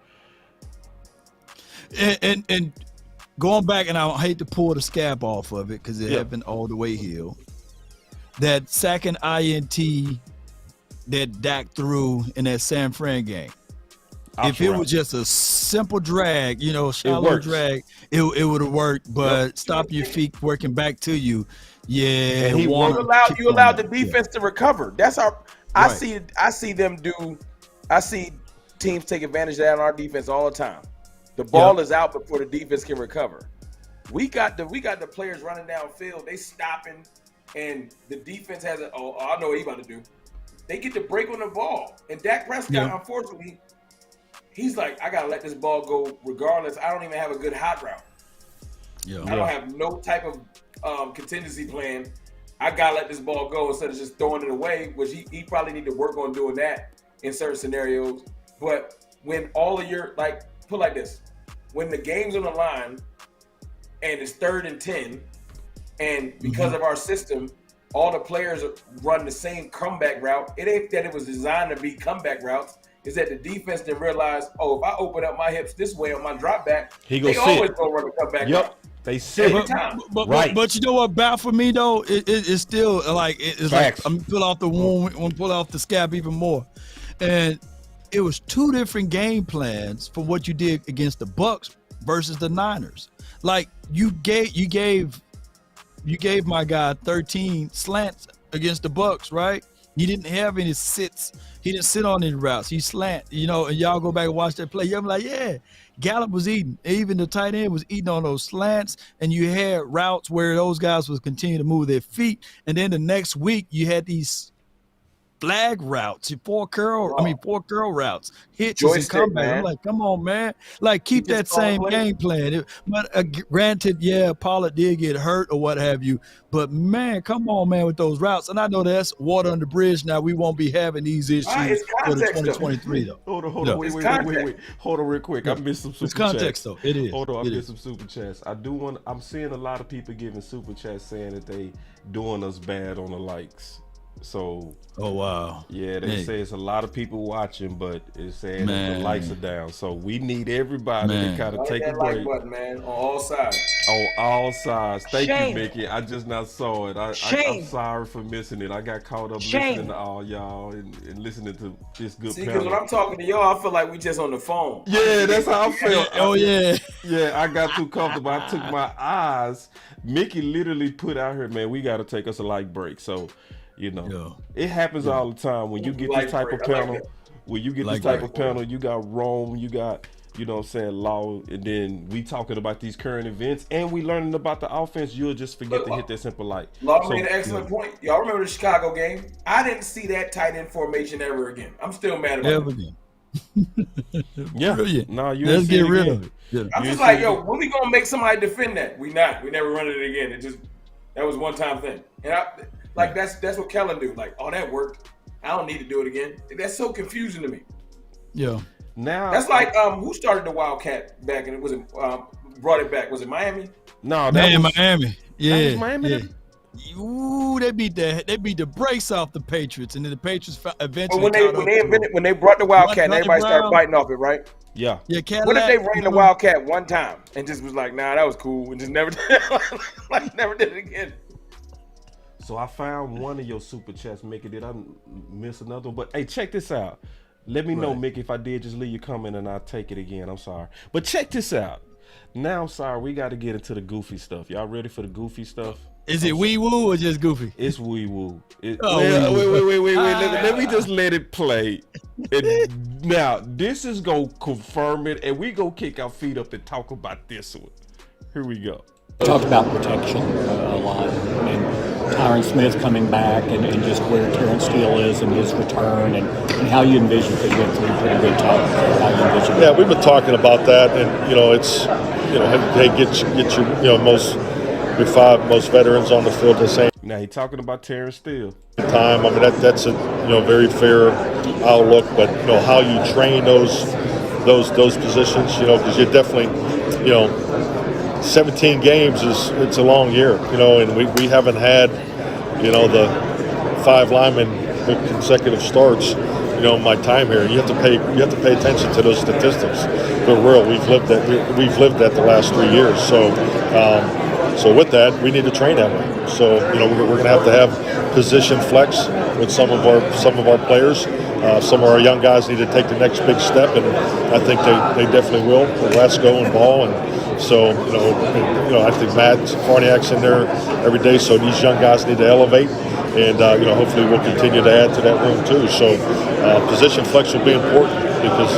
And going back, and I hate to pull the scab off of it because it happened all the way healed. That second INT that Dak threw in that San Fran game. If it was just a simple drag, shallow drag, it would have worked. But stop your feet working back to you. Yeah, you allowed the defense to recover. That's our. I see teams take advantage of that on our defense all the time. The ball is out before the defense can recover. We got the players running downfield. They stopping, and the defense has I know what he's about to do. They get to break on the ball, and Dak Prescott, unfortunately, he's like, I gotta let this ball go regardless. I don't even have a good hot route. I don't have no type of contingency plan. I gotta let this ball go instead of just throwing it away, which he probably need to work on doing that in certain scenarios. But when all of your put like this, when the game's on the line and it's 3rd and 10, and because of our system, all the players run the same comeback route. It ain't that it was designed to be comeback routes. It's that the defense didn't realize, if I open up my hips this way on my drop back, they always gonna run a comeback route. They sit. But you know what baffled me though? It's still it's like I'm pull off the wound, I'm pull off the scab even more. And it was 2 different game plans from what you did against the Bucks versus the Niners. Like you gave my guy 13 slants against the Bucks, right? He didn't have any sits. He didn't sit on any routes. He slant, you know, and y'all go back and watch that play. I'm like, yeah, Gallup was eating. Even the tight end was eating on those slants, and you had routes where those guys was continuing to move their feet. And then the next week, you had these flag routes, four curl routes, hitches Joystick, and comeback. man. I'm like, come on, man. Like, keep that same game plan. But granted, yeah, Pollard did get hurt or what have you. But, man, come on, man, with those routes. And I know that's water under the bridge now. We won't be having these issues for the 2023, though. Hold on. Wait. Hold on real quick. I missed some super chats. It's context, though. It is. Hold on, I missed some super chats. I'm seeing a lot of people giving super chats saying that they doing us bad on the likes. So, oh wow, yeah, they say it's a lot of people watching, but it's saying that the likes are down. So we need everybody to kind of take a break. Like button, man, on all sides. On all sides. Thank Shame. you, Mickey. I just not saw it. I'm sorry for missing it. I got caught up listening to all y'all and listening to this good See, panel. because when I'm talking to y'all, I feel like we just on the phone. Yeah, that's how I felt. Oh yeah. Yeah, I got too comfortable. I took my eyes. Mickey literally put out here, man, we got to take us a light break. So, you know, it happens all the time when you get this type of panel. When you get this type of panel, you got Rome, you got, you know what I'm saying, Law, and then we talking about these current events and we learning about the offense. You'll just forget to hit that simple light. Law made an excellent point. Y'all remember the Chicago game? I didn't see that tight end formation ever again. I'm still mad about it. Yeah. Brilliant. No, you Let's get rid of it. Yeah. I'm just like, yo, when we gonna make somebody defend that? We not. We never run it again. It just, that was one time thing. And that's what Kellen do. Like, oh, that worked. I don't need to do it again. That's so confusing to me. Yeah. Now that's like who started the Wildcat back and it was brought it back? Was it Miami? No, that was Miami. Yeah. That was Miami. Yeah. Ooh, they beat the brakes off the Patriots, and then the Patriots eventually. But when they brought the Wildcat, and everybody started biting off it, right? Yeah. Yeah. Cadillac, what if they ran the Wildcat one time and just was like, nah, that was cool, and just never never did it again? So I found one of your super chats, Mickey. Did I miss another one? But hey, check this out. Let me know, Mickey, if I did. Just leave your comment and I'll take it again. I'm sorry. But check this out. Now, I'm sorry, we got to get into the goofy stuff. Y'all ready for the goofy stuff? Is it wee woo or just goofy? It's wee woo. Wait. Let me just let it play. Now, this is going to confirm it, and we going to kick our feet up and talk about this one. Here we go. Talk about protection a lot. And Tyron Smith coming back and just where Terrence Steele is and his return and how you envision, because you had 3 pretty good talks about how you envision. Yeah, we've been talking about that, and it's hey, get your your 5 most veterans on the field the same. Now he talking about Terrence Steele. Time, I mean that's a very fair outlook, but how you train those positions, because you're definitely 17 games it's a long year, and we haven't had the 5 linemen with consecutive starts. My time here, you have to pay attention to those statistics. They're real. We've lived that the last 3 years. So with that, we need to train that way. So we're going to have position flex with some of our players. Some of our young guys need to take the next big step, and I think they definitely will. Lasco and Ball, and so I think Matt Farniak's in there every day. So these young guys need to elevate, and hopefully we'll continue to add to that room too. So position flex will be important because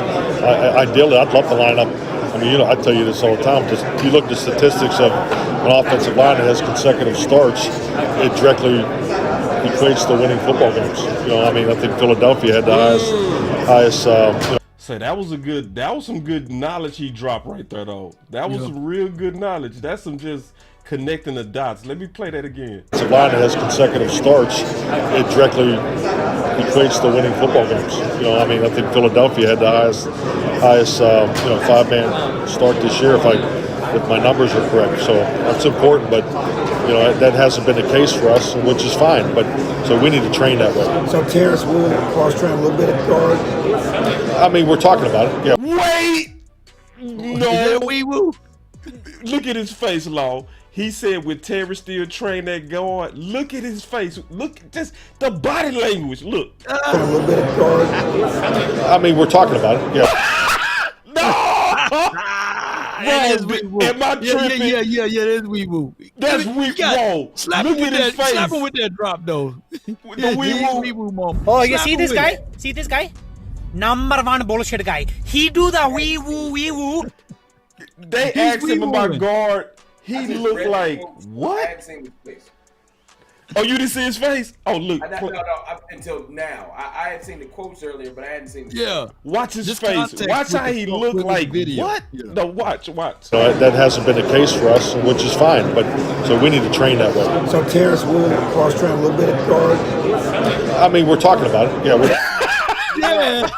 ideally I'd love to line up. I mean, I tell you this all the time. Just you look at the statistics of an offensive line that has consecutive starts, it directly equates to winning football games. I think Philadelphia had the highest. So that was some good knowledge he dropped right there, though. That was some real good knowledge. That's some just connecting the dots. Let me play that again. It's a line that has consecutive starts, it directly equates to winning football games. I think Philadelphia had the highest 5-man start this year, if my numbers are correct. So that's important, but that hasn't been the case for us, which is fine. But so we need to train that way. So Terrence will cross-train a little bit at guard. I mean, we're talking about it. Yeah. Wait, no, wee woo. Look at his face, Law. He said with Terrence Steele train that guard. Look at his face. Look, just the body language. Look. A little bit at guard. I mean, we're talking about it. Yeah. No. It is wee woo. Am I tripping? Yeah. It is wee woo. That's wee woo. Slap him with that. Slap him with that drop though. The wee woo moment. Oh, you see this guy? See this guy? Number one bullshit guy. He do the wee woo. They asked him about guard. He looked like what? I hadn't seen his face. Oh, you didn't see his face? Oh, look. No, until now. I had seen the quotes earlier, but I hadn't seen his face. Watch his face. Watch how he looked like. What? Yeah. No, watch. So that hasn't been the case for us, which is fine. But so we need to train that way. So Terrence will cross train a little bit at guard. I mean, we're talking about it. Yeah. Yeah.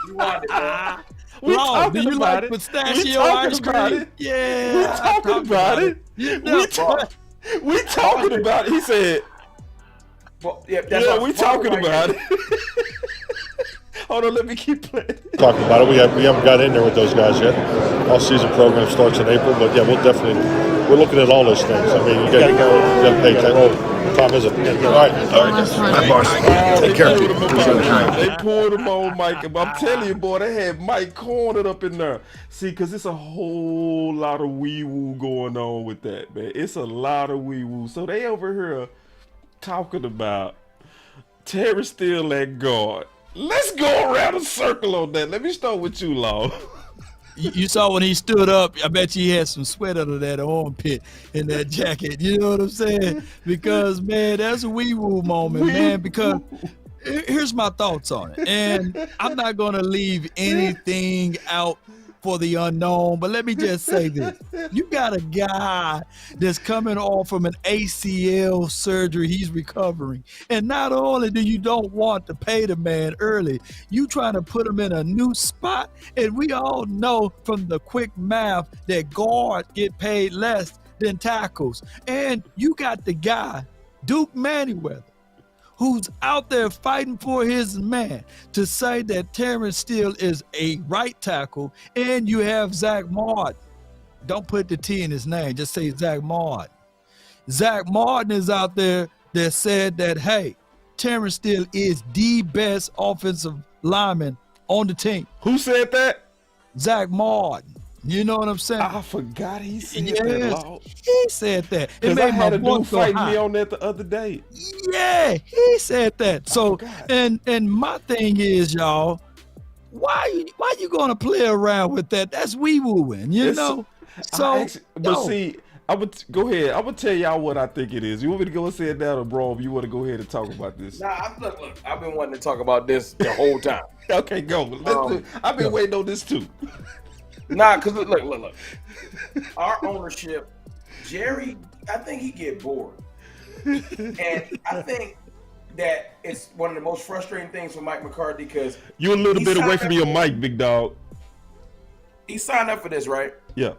You want it, bro. We talking do you about like it. pistachio We ice talking about cream? it. Yeah. We talking about it. We talking about it. He said. Well, Yeah, we talking about it. Hold on, let me keep playing. Talking about it. We haven't got in there with those guys yet. All season program starts in April, but yeah, we're looking at all those things. I mean, you got to pay attention. Time is it? All right. Hi, boss. Take care. They pulled him on Mike. I'm telling you, boy, they had Mike cornered up in there. See, because it's a whole lot of wee-woo going on with that, man. It's a lot of wee-woo. So they over here talking about Terrence Steele at guard. Let's go around a circle on that. Let me start with you, Law. You saw when he stood up, I bet you he had some sweat under that armpit in that jacket. You know what I'm saying? Because, man, that's a wee-woo moment, man. Because here's my thoughts on it. And I'm not going to leave anything out for the unknown, but let me just say this. You got a guy that's coming off from an ACL surgery. He's recovering. And not only do you don't want to pay the man early, you trying to put him in a new spot. And we all know from the quick math that guard get paid less than tackles. And you got the guy, Duke Manyweather, who's out there fighting for his man, to say that Terrence Steele is a right tackle, and you have Zach Martin. Don't put the T in his name, just say Zach Martin. Zach Martin is out there that said that, hey, Terrence Steele is the best offensive lineman on the team. Who said that? Zach Martin. You know what I'm saying? I forgot he said that, Law. He said that. Because I had a dude fighting me on that the other day. Yeah, he said that. So, and my thing is, y'all, why you gonna play around with that? That's wee-wooing, you know? So, see, I would go ahead. I would tell y'all what I think it is. You want me to go and say it down, or bro, if you want to go ahead and talk about this? Nah, look, I've been wanting to talk about this the whole time. Okay, go. Let's do it. I've been waiting on this too. Nah, because look. Our ownership, Jerry, I think he get bored. And I think that it's one of the most frustrating things for Mike McCarthy because you're a little bit away from your mic, big dog. He signed up for this, right? Yeah.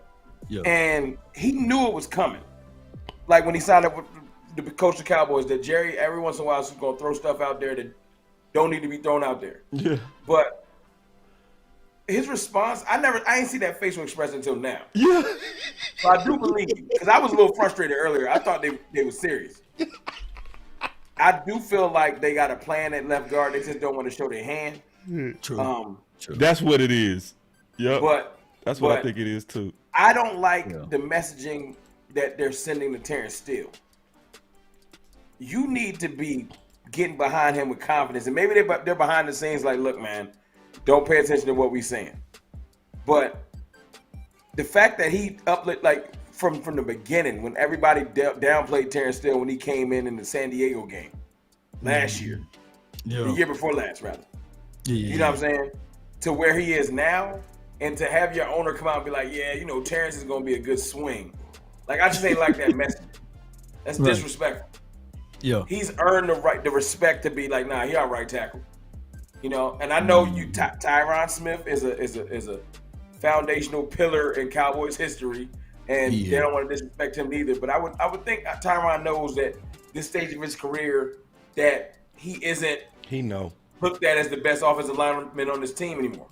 And he knew it was coming. Like when he signed up to coach the Cowboys, that Jerry every once in a while is going to throw stuff out there that don't need to be thrown out there. Yeah. But his response, I ain't see that facial expression until now. Yeah. So I do believe, because I was a little frustrated earlier. I thought they were serious. I do feel like they got a plan at left guard. They just don't want to show their hand. True. That's what it is. Yep. But that's what I think it is too. I don't like the messaging that they're sending to Terrence Steele. You need to be getting behind him with confidence. And maybe they're behind the scenes like, look, man, don't pay attention to what we're saying. But the fact that he uplift, like from the beginning, when everybody downplayed Terrence Steele when he came in the San Diego game last year, the year before last, rather. You know what I'm saying? To where he is now, and to have your owner come out and be like, yeah, you know, Terrence is going to be a good swing. Like, I just ain't like that message. That's disrespectful. Yeah. He's earned the respect to be like, nah, he our right tackle. You know, and I know Tyron Smith is a foundational pillar in Cowboys history, and they don't want to disrespect him either. But I would think Tyron knows that this stage of his career that he isn't looked at as the best offensive lineman on this team anymore.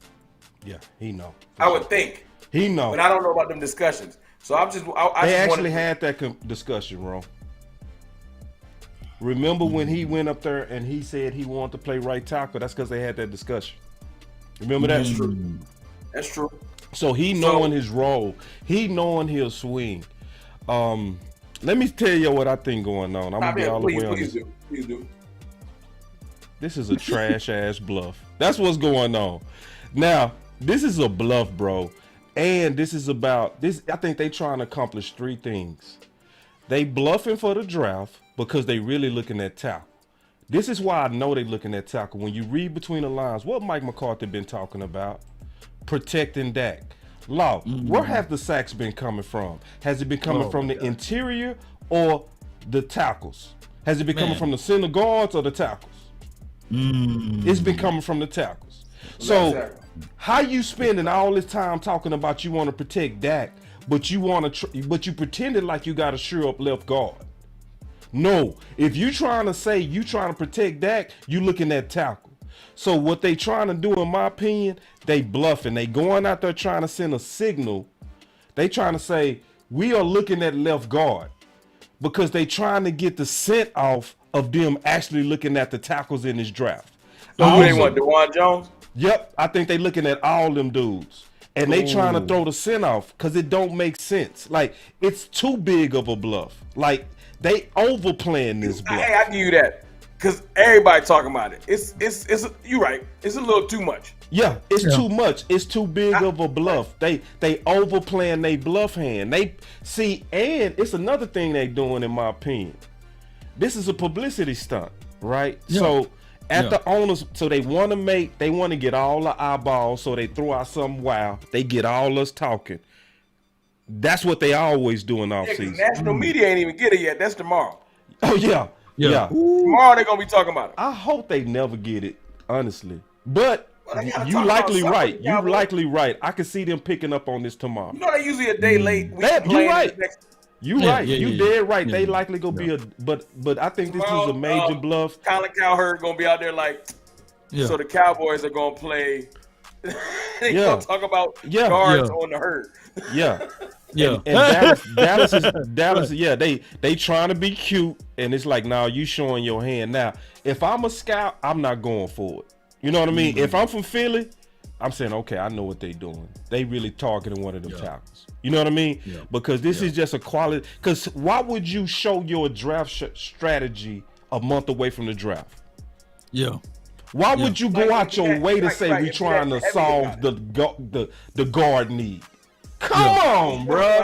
Yeah, he know. I would think he know, but I don't know about them discussions. So I'm just they actually had that discussion, bro. Remember when he went up there and he said he wanted to play right tackle? That's because they had that discussion. Remember that? That's true. That's true. So he knowing his role. He knowing he'll swing. Let me tell you what I think going on. I'm gonna be all the way on this. Please do. This is a trash ass bluff. That's what's going on. Now, this is a bluff, bro. And this is about this. I think they trying to accomplish 3 things. They bluffing for the draft because they really looking at tackle. This is why I know they looking at tackle. When you read between the lines, what Mike McCarthy been talking about, protecting Dak. Law, where have the sacks been coming from? Has it been coming from the interior or the tackles? Has it been coming from the center guards or the tackles? It's been coming from the tackles. So how you spending all this time talking about you want to protect Dak, but you but you pretended like you got to shore up left guard? No, if you trying to say you trying to protect Dak, you looking at tackle. So what they trying to do, in my opinion, they bluffing. They going out there trying to send a signal. They trying to say we are looking at left guard because they trying to get the scent off of them actually looking at the tackles in this draft. So who they want, DeJuan Jones? Yep, I think they looking at all them dudes. And they trying to throw the scent off because it don't make sense. Like, it's too big of a bluff. Like, they overplaying this bluff. Hey, I give you that. Because everybody talking about it. It's you're right. It's a little too much. Yeah, it's too much. It's too big of a bluff. They overplaying they bluff hand. They see, and it's another thing they doing, in my opinion. This is a publicity stunt, right? Yeah. So at the owners, so they want to get all the eyeballs, so they throw out some wow. They get all us talking. That's what they always do in off season. National media ain't even get it yet. That's tomorrow. Oh yeah. Tomorrow they're gonna be talking about it. I hope they never get it, honestly. But you likely right. You likely right. I can see them picking up on this tomorrow. You know they usually a day late. You right. You right. You dead right. They likely gonna be but I think this is a major bluff. Colin Cowherd gonna be out there like. So the Cowboys are gonna play. They gonna talk about guards on the herd. And Dallas. Yeah, they trying to be cute, and it's like, now you showing your hand. Now, if I'm a scout, I'm not going for it. You know what I mean? If I'm from Philly, I'm saying, okay, I know what they doing. They really targeting one of them tackles. You know what I mean? Because this is just a quality. Because why would you show your draft strategy a month away from the draft? Why would you go out your way to say we trying to solve the guard need? Come on, bro.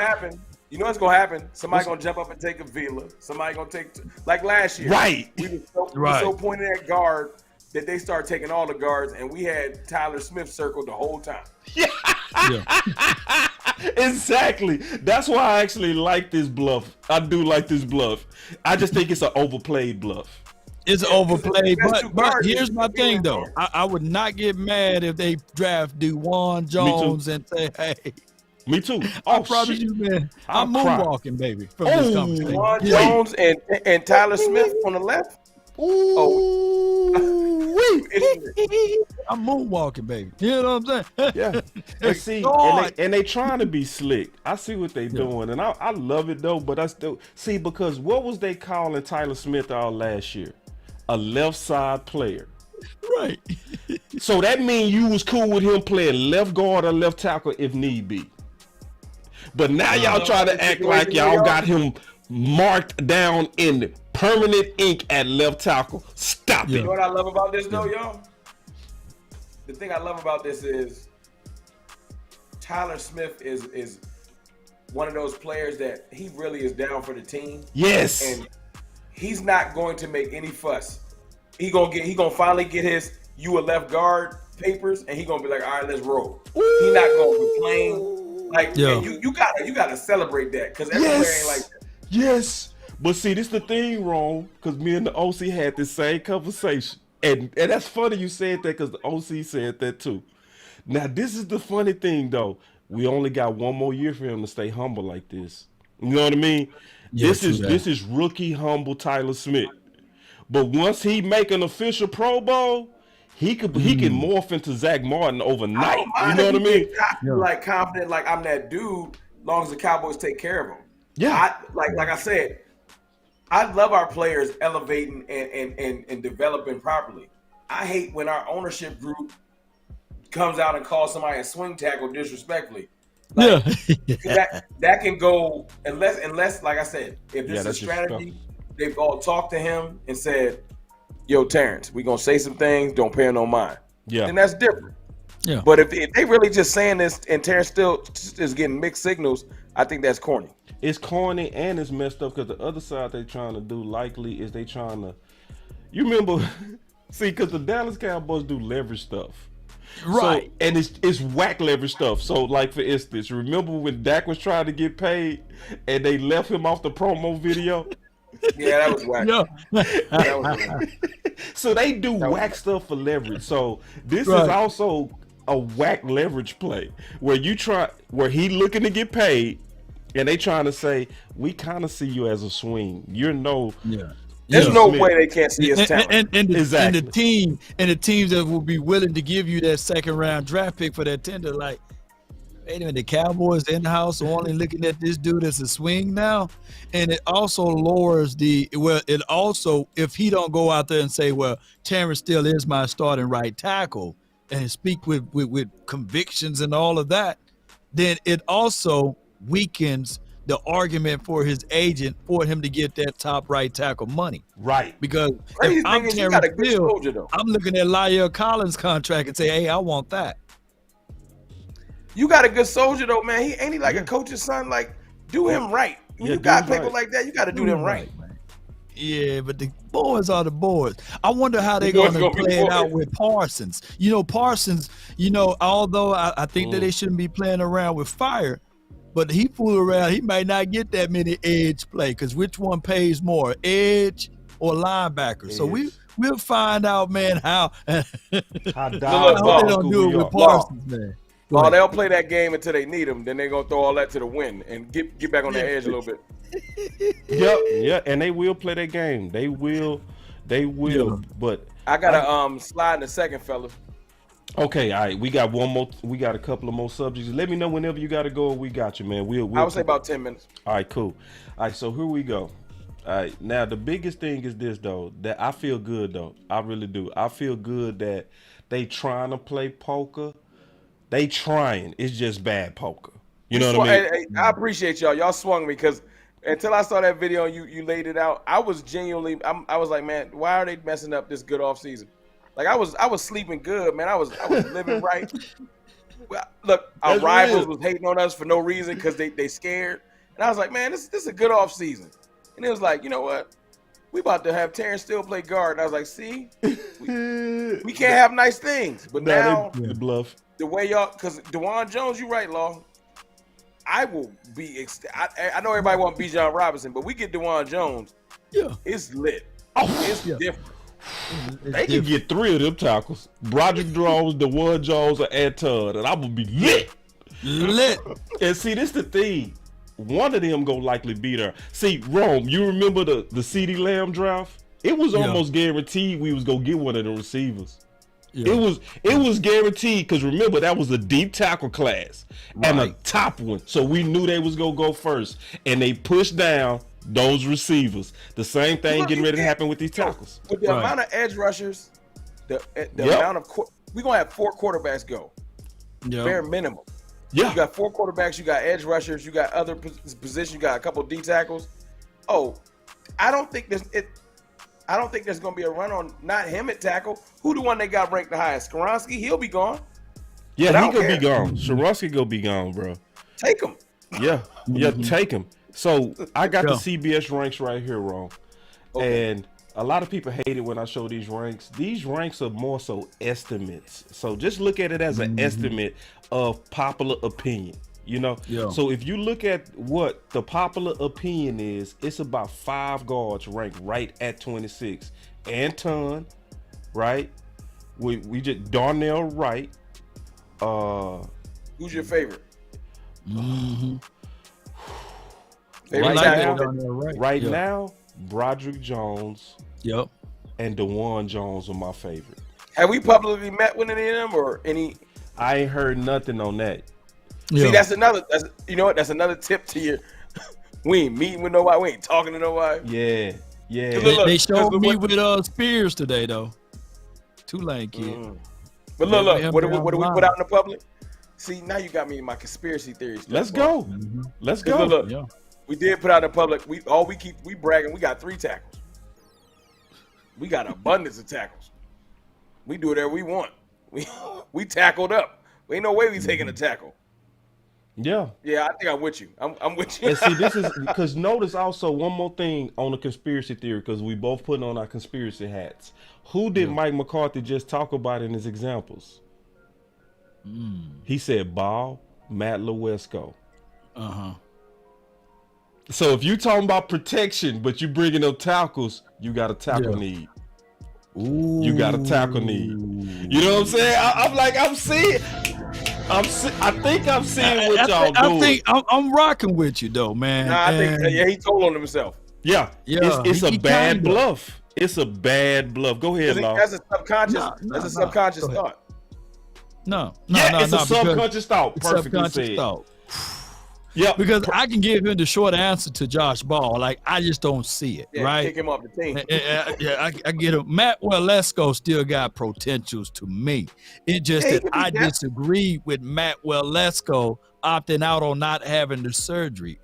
You know what's gonna happen? Somebody gonna jump up and take a Vila. Somebody gonna take like last year. Right. We were so pointed at guard that they started taking all the guards, and we had Tyler Smith circled the whole time. Exactly. That's why I actually like this bluff. I do like this bluff. I just think it's an overplayed bluff. It's overplayed, but here's my thing though. I would not get mad if they draft DeJuan Jones and say, "Hey." Me too. I promise you, man. I'm moonwalking, baby. From this conversation. DeJuan Jones and Tyler Smith on the left. I'm moonwalking, baby. You know what I'm saying? Yeah. And see, and they trying to be slick. I see what they doing, and I love it though. But I still see, because what was they calling Tyler Smith all last year? A left side player. Right. So that means you was cool with him playing left guard or left tackle if need be. But now y'all try to act like y'all got him marked down in permanent ink at left tackle. Stop it. You know what I love about this though, y'all? The thing I love about this is Tyler Smith is one of those players that he really is down for the team. Yes. And he's not going to make any fuss. He gonna finally get his "you a left guard" papers, and he gonna be like, all right, let's roll. He not gonna complain. Like, you gotta celebrate that, because everywhere ain't like that. Yes. But see, this the thing, wrong, because me and the OC had the same conversation. And that's funny you said that, because the OC said that too. Now, this is the funny thing, though. We only got one more year for him to stay humble like this. You know what I mean? This is rookie humble Tyler Smith. But once he make an official Pro Bowl, he can morph into Zach Martin overnight. You know what I mean? Like, confident, like I'm that dude, as long as the Cowboys take care of him. Yeah. Like I said, I love our players elevating and developing properly. I hate when our ownership group comes out and calls somebody a swing tackle disrespectfully. Like, that can go unless like I said, if this is a strategy, they've all talked to him and said, "Yo, Terrence, we gonna say some things. Don't pay no mind." Yeah, and that's different. Yeah, but if they really just saying this and Terrence still is getting mixed signals, I think that's corny. It's corny and it's messed up because the other side they trying to do likely is they trying to. You remember, see, because the Dallas Cowboys do leverage stuff. Right. So, and it's whack leverage stuff. So, like, for instance, remember when Dak was trying to get paid and they left him off the promo video? Yeah, that was whack. Yeah. That was whack. So they do whack stuff for leverage. So this is also a whack leverage play where he looking to get paid and they trying to say, we kind of see you as a swing. You're no... Yeah. There's no way they can't see his talent. And the teams that will be willing to give you that second round draft pick for that tender, like, wait a minute, the Cowboys in the house are only looking at this dude as a swing now. And it also lowers it also, if he don't go out there and say, well, Terrence still is my starting right tackle and speak with convictions and all of that, then it also weakens the argument for his agent for him to get that top right tackle money. Right. Because if I'm Terrence Steele, I'm looking at Lyle Collins' contract and say, hey, I want that. You got a good soldier though, man. Ain't he like a coach's son? Like, do him right. When you got people like that, you got to do them right. Yeah, but the boys are the boys. I wonder how they're going to play it out with Parsons. Parsons, although I think that they shouldn't be playing around with fire, but he fool around, he might not get that many edge play because which one pays more, edge or linebacker? Edge. So we'll find out, man, how they don't do it with Parsons, man. Oh, they'll play that game until they need them. Then they're going to throw all that to the wind and get back on their edge a little bit. Yeah, and they will play that game. They will. Yeah. But I got to slide in a second, fellas. Okay, all right. We got one more. We got a couple of more subjects. Let me know whenever you got to go. We got you, man. We'll I would say about 10 minutes. All right, cool. All right, so here we go. All right, now the biggest thing is this, though, that I feel good, though. I really do. I feel good that they trying to play poker. They trying. It's just bad poker. You know what I mean? Hey, I appreciate y'all. Y'all swung me because until I saw that video and you laid it out, I was genuinely, I was like, man, why are they messing up this good off season? Like I was sleeping good, man. I was living right. Look, our rivals was hating on us for no reason because they scared. And I was like, man, this is a good off season. And it was like, you know what? We about to have Terrence still play guard. And I was like, see, we can't have nice things. But now the bluff. The way y'all, because DeJuan Jones, you right, Law. I will be. I know everybody want Bijan Robinson, but we get DeJuan Jones. Yeah, it's lit. It's different. They can get 3 of them tackles. Broderick Jones, DeJuan Jones, or Anton, and I'm gonna be lit. And see, this the thing. One of them gonna likely be there. See, Rome, you remember the CeeDee Lamb draft? It was almost guaranteed we was gonna get one of the receivers. Yeah. It was guaranteed because remember that was a deep tackle class and a top one, so we knew they was gonna go first, and they pushed down those receivers. The same thing getting ready to happen with these tackles. With the amount of edge rushers, the amount of we're gonna have 4 quarterbacks go, bare minimum. Yeah, you got 4 quarterbacks, you got edge rushers, you got other positions, you got a couple D tackles. Oh, I don't think there's going to be a run on not him at tackle. Who the one they got ranked the highest? Skoronski, he'll be gone. Yeah, he gonna be gone. Skoronski gonna be gone, bro. Take him. Yeah, take him. So I got the CBS ranks right here, Ron. Okay. And a lot of people hate it when I show these ranks. These ranks are more so estimates. So just look at it as an estimate of popular opinion. So if you look at what the popular opinion is, it's about 5 guards ranked right at 26. Anton, right? We just Darnell Wright. Who's your favorite? Right now, Broderick Jones. Yep. And DeJuan Jones are my favorite. Have we publicly met with any of them or any? I ain't heard nothing on that. See, that's another tip to your. We ain't meeting with nobody. We ain't talking to nobody. Yeah. They showed me with Spears today though. Tulane kid. But look, what do we put out in the public? See, now you got me in my conspiracy theories. Let's go. Let's go. Look, we did put out in the public. We bragging. We got 3 tackles. We got abundance of tackles. We do whatever we want. We tackled up. Ain't no way we taking a tackle. Yeah. Yeah, I think I'm with you. I'm with you. And see, this is because notice also one more thing on the conspiracy theory, because we both putting on our conspiracy hats. Who did Mike McCarthy just talk about in his examples? He said Ball, Matt Lewinsky. So if you talking about protection, but you bringing up tackles, you got a tackle need. You got a tackle need. You know what I'm saying? I'm seeing. I think I'm seeing what y'all doing. I think I'm rocking with you though, man. Nah, I think he told on himself. Yeah. It's a bad bluff. It's a bad bluff. Go ahead, Law. That's a subconscious. That's a subconscious thought. It's a subconscious thought. Perfectly said. Yeah, because I can give him the short answer to Josh Ball. Like, I just don't see it, right? Kick him off the team. I get him. Matt Lewinsky still got potentials to me. It just that I disagree with Matt Lewinsky opting out on not having the surgery.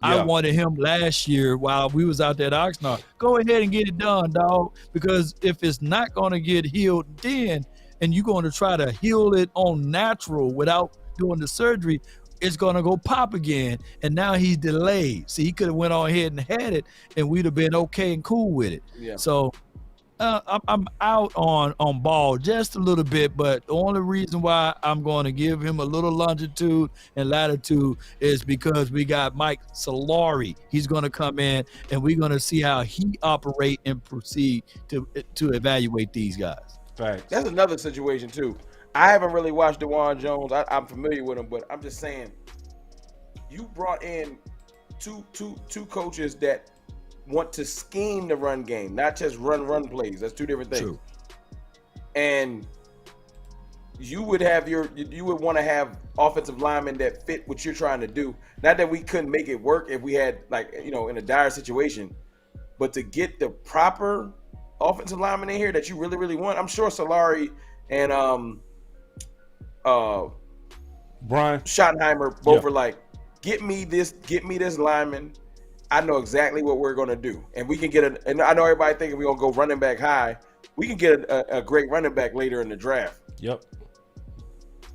I wanted him last year while we was out there at Oxnard. Go ahead and get it done, dog. Because if it's not going to get healed then, and you're going to try to heal it on natural without doing the surgery, it's going to go pop again. And now he's delayed. See, he could have went on ahead and had it, and we'd have been okay and cool with it. Yeah. So I'm out on Ball just a little bit, but the only reason why I'm going to give him a little longitude and latitude is because we got Mike Solari. He's going to come in, and we're going to see how he operate and proceed to evaluate these guys. Facts. That's another situation too. I haven't really watched DeJuan Jones. I'm familiar with him, but I'm just saying, you brought in two coaches that want to scheme the run game, not just run plays. That's 2 different things. True. And you would want to have offensive linemen that fit what you're trying to do. Not that we couldn't make it work if we had, in a dire situation, but to get the proper offensive linemen in here that you really, really want. I'm sure Solari and Brian Schottenheimer both were like, get me this lineman. I know exactly what we're gonna do, and we can get and I know everybody thinking we're gonna go running back high. We can get a great running back later in the draft. Yep.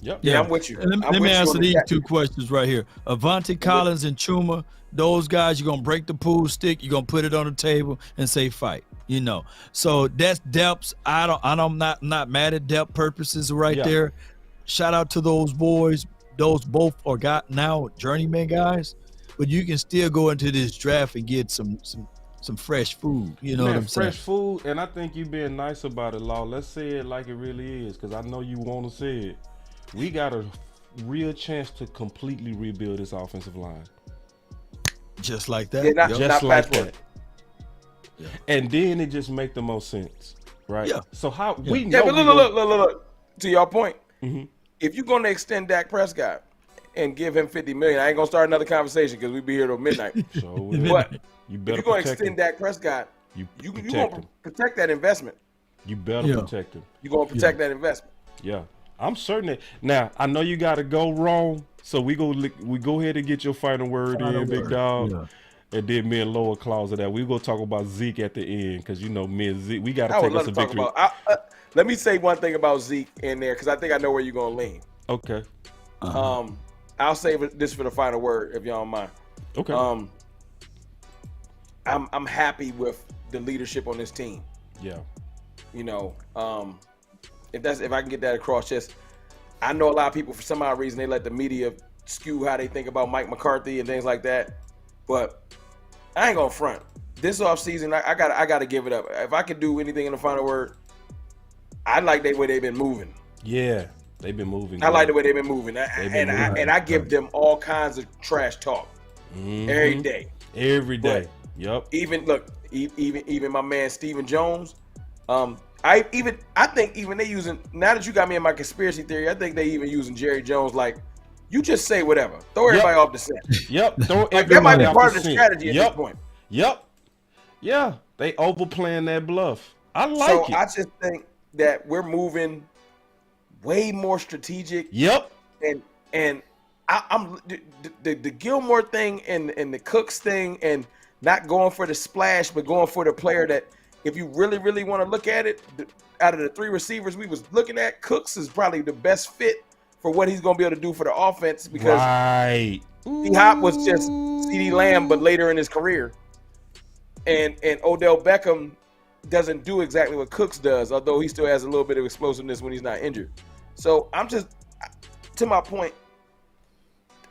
Yeah, I'm with you. Let me answer these 2 questions right here. Avante Collins and Chuma, those guys, you're gonna break the pool stick, you're gonna put it on the table and say fight. So that's depths. I'm not mad at depth purposes right there. Shout out to those boys. Those both are now journeyman guys, but you can still go into this draft and get some fresh food. You know what I'm saying? Fresh food, and I think you being nice about it, Law. Let's say it like it really is, because I know you want to say it. We got a real chance to completely rebuild this offensive line. Just like that. Yeah, just like that. Yeah. And then it just make the most sense, right? Yeah. So how we know? Yeah, but look. To your point, if you're going to extend Dak Prescott and give him $50 million, I ain't gonna start another conversation because we be here till midnight. But you better if you're going to extend Dak Prescott, you going to protect that investment. You better protect him. You're going to protect that investment. Yeah, I'm certain that. Now I know you got to go wrong, so we go ahead and get your final word in, big dog. Yeah. And then me and Lower clause of that. We gonna talk about Zeke at the end because me and Zeke, we got to take us a victory. Let me say one thing about Zeke in there because I think I know where you're gonna lean. Okay. I'll save this for the final word if y'all don't mind. Okay. I'm happy with the leadership on this team. Yeah. If I can get that across, I know a lot of people for some odd reason they let the media skew how they think about Mike McCarthy and things like that. But I ain't gonna front. This offseason, I gotta give it up. If I could do anything in the final word, I like the way they've been moving. Yeah, they've been moving. I like the way they've been moving. I give them all kinds of trash talk every day. Every day. Yep. Even my man Stephen Jones. I think even they using, now that you got me in my conspiracy theory, I think they even using Jerry Jones like, you just say whatever. Throw everybody off the scent. Yep. Throw that might be part of the strategy at this point. Yep. Yeah. They overplaying that bluff. I like it. So I just think that we're moving way more strategic. Yep. And I'm the Gilmore thing and the Cooks thing, and not going for the splash, but going for the player that, if you really, really want to look at it, out of the 3 receivers we was looking at, Cooks is probably the best fit for what he's going to be able to do for the offense, because D-Hop was just CeeDee Lamb, but later in his career. And Odell Beckham doesn't do exactly what Cooks does, although he still has a little bit of explosiveness when he's not injured. So I'm just, to my point,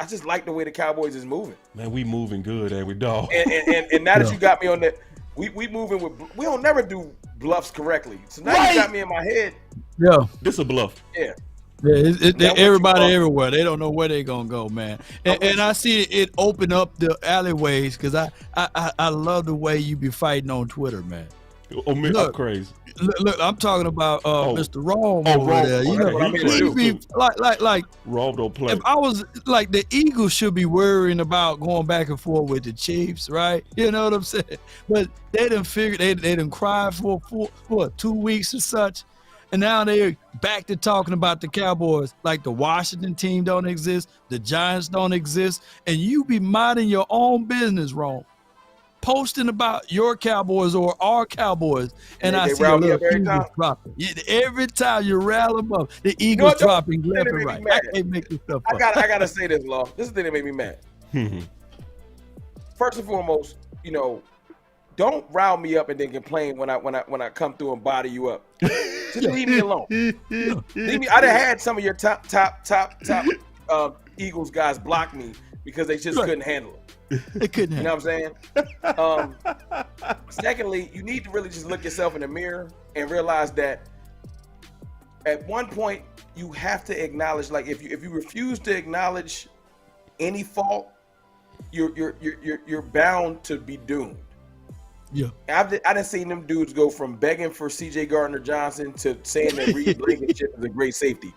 I just like the way the Cowboys is moving. Man, we moving good, ain't we, dog? And now that you got me on that, we moving with, we don't never do bluffs correctly. So now you got me in my head. Yeah. This a bluff. Yeah. Yeah, everybody everywhere. They don't know where they're gonna go, man. And I see it open up the alleyways, because I love the way you be fighting on Twitter, man. Oh man, I'm crazy. Look, I'm talking about Mr. Rome over there. You know, he be like Rome don't play. If I was like, the Eagles should be worrying about going back and forth with the Chiefs, right? You know what I'm saying? But they done figured, they done cried for 2 weeks or such. And now they're back to talking about the Cowboys like the Washington team don't exist, the Giants don't exist, and you be minding your own business, Rome, posting about your Cowboys or our Cowboys, and I see a little Eagles dropping. Every time you rally them up, the Eagles dropping left and right. I can't make this stuff up. I gotta say this, Law. This is the thing that made me mad. First and foremost, you know, don't rile me up and then complain when I come through and body you up. Just leave me alone. Leave me. I done had some of your top Eagles guys block me because they just couldn't handle it. They couldn't. You know what I'm saying? Secondly, you need to really just look yourself in the mirror and realize that at one point you have to acknowledge, like, if you refuse to acknowledge any fault, you're bound to be doomed. Yeah, I done seen them dudes go from begging for C.J. Gardner-Johnson to saying that Reed Blankenship is a great safety.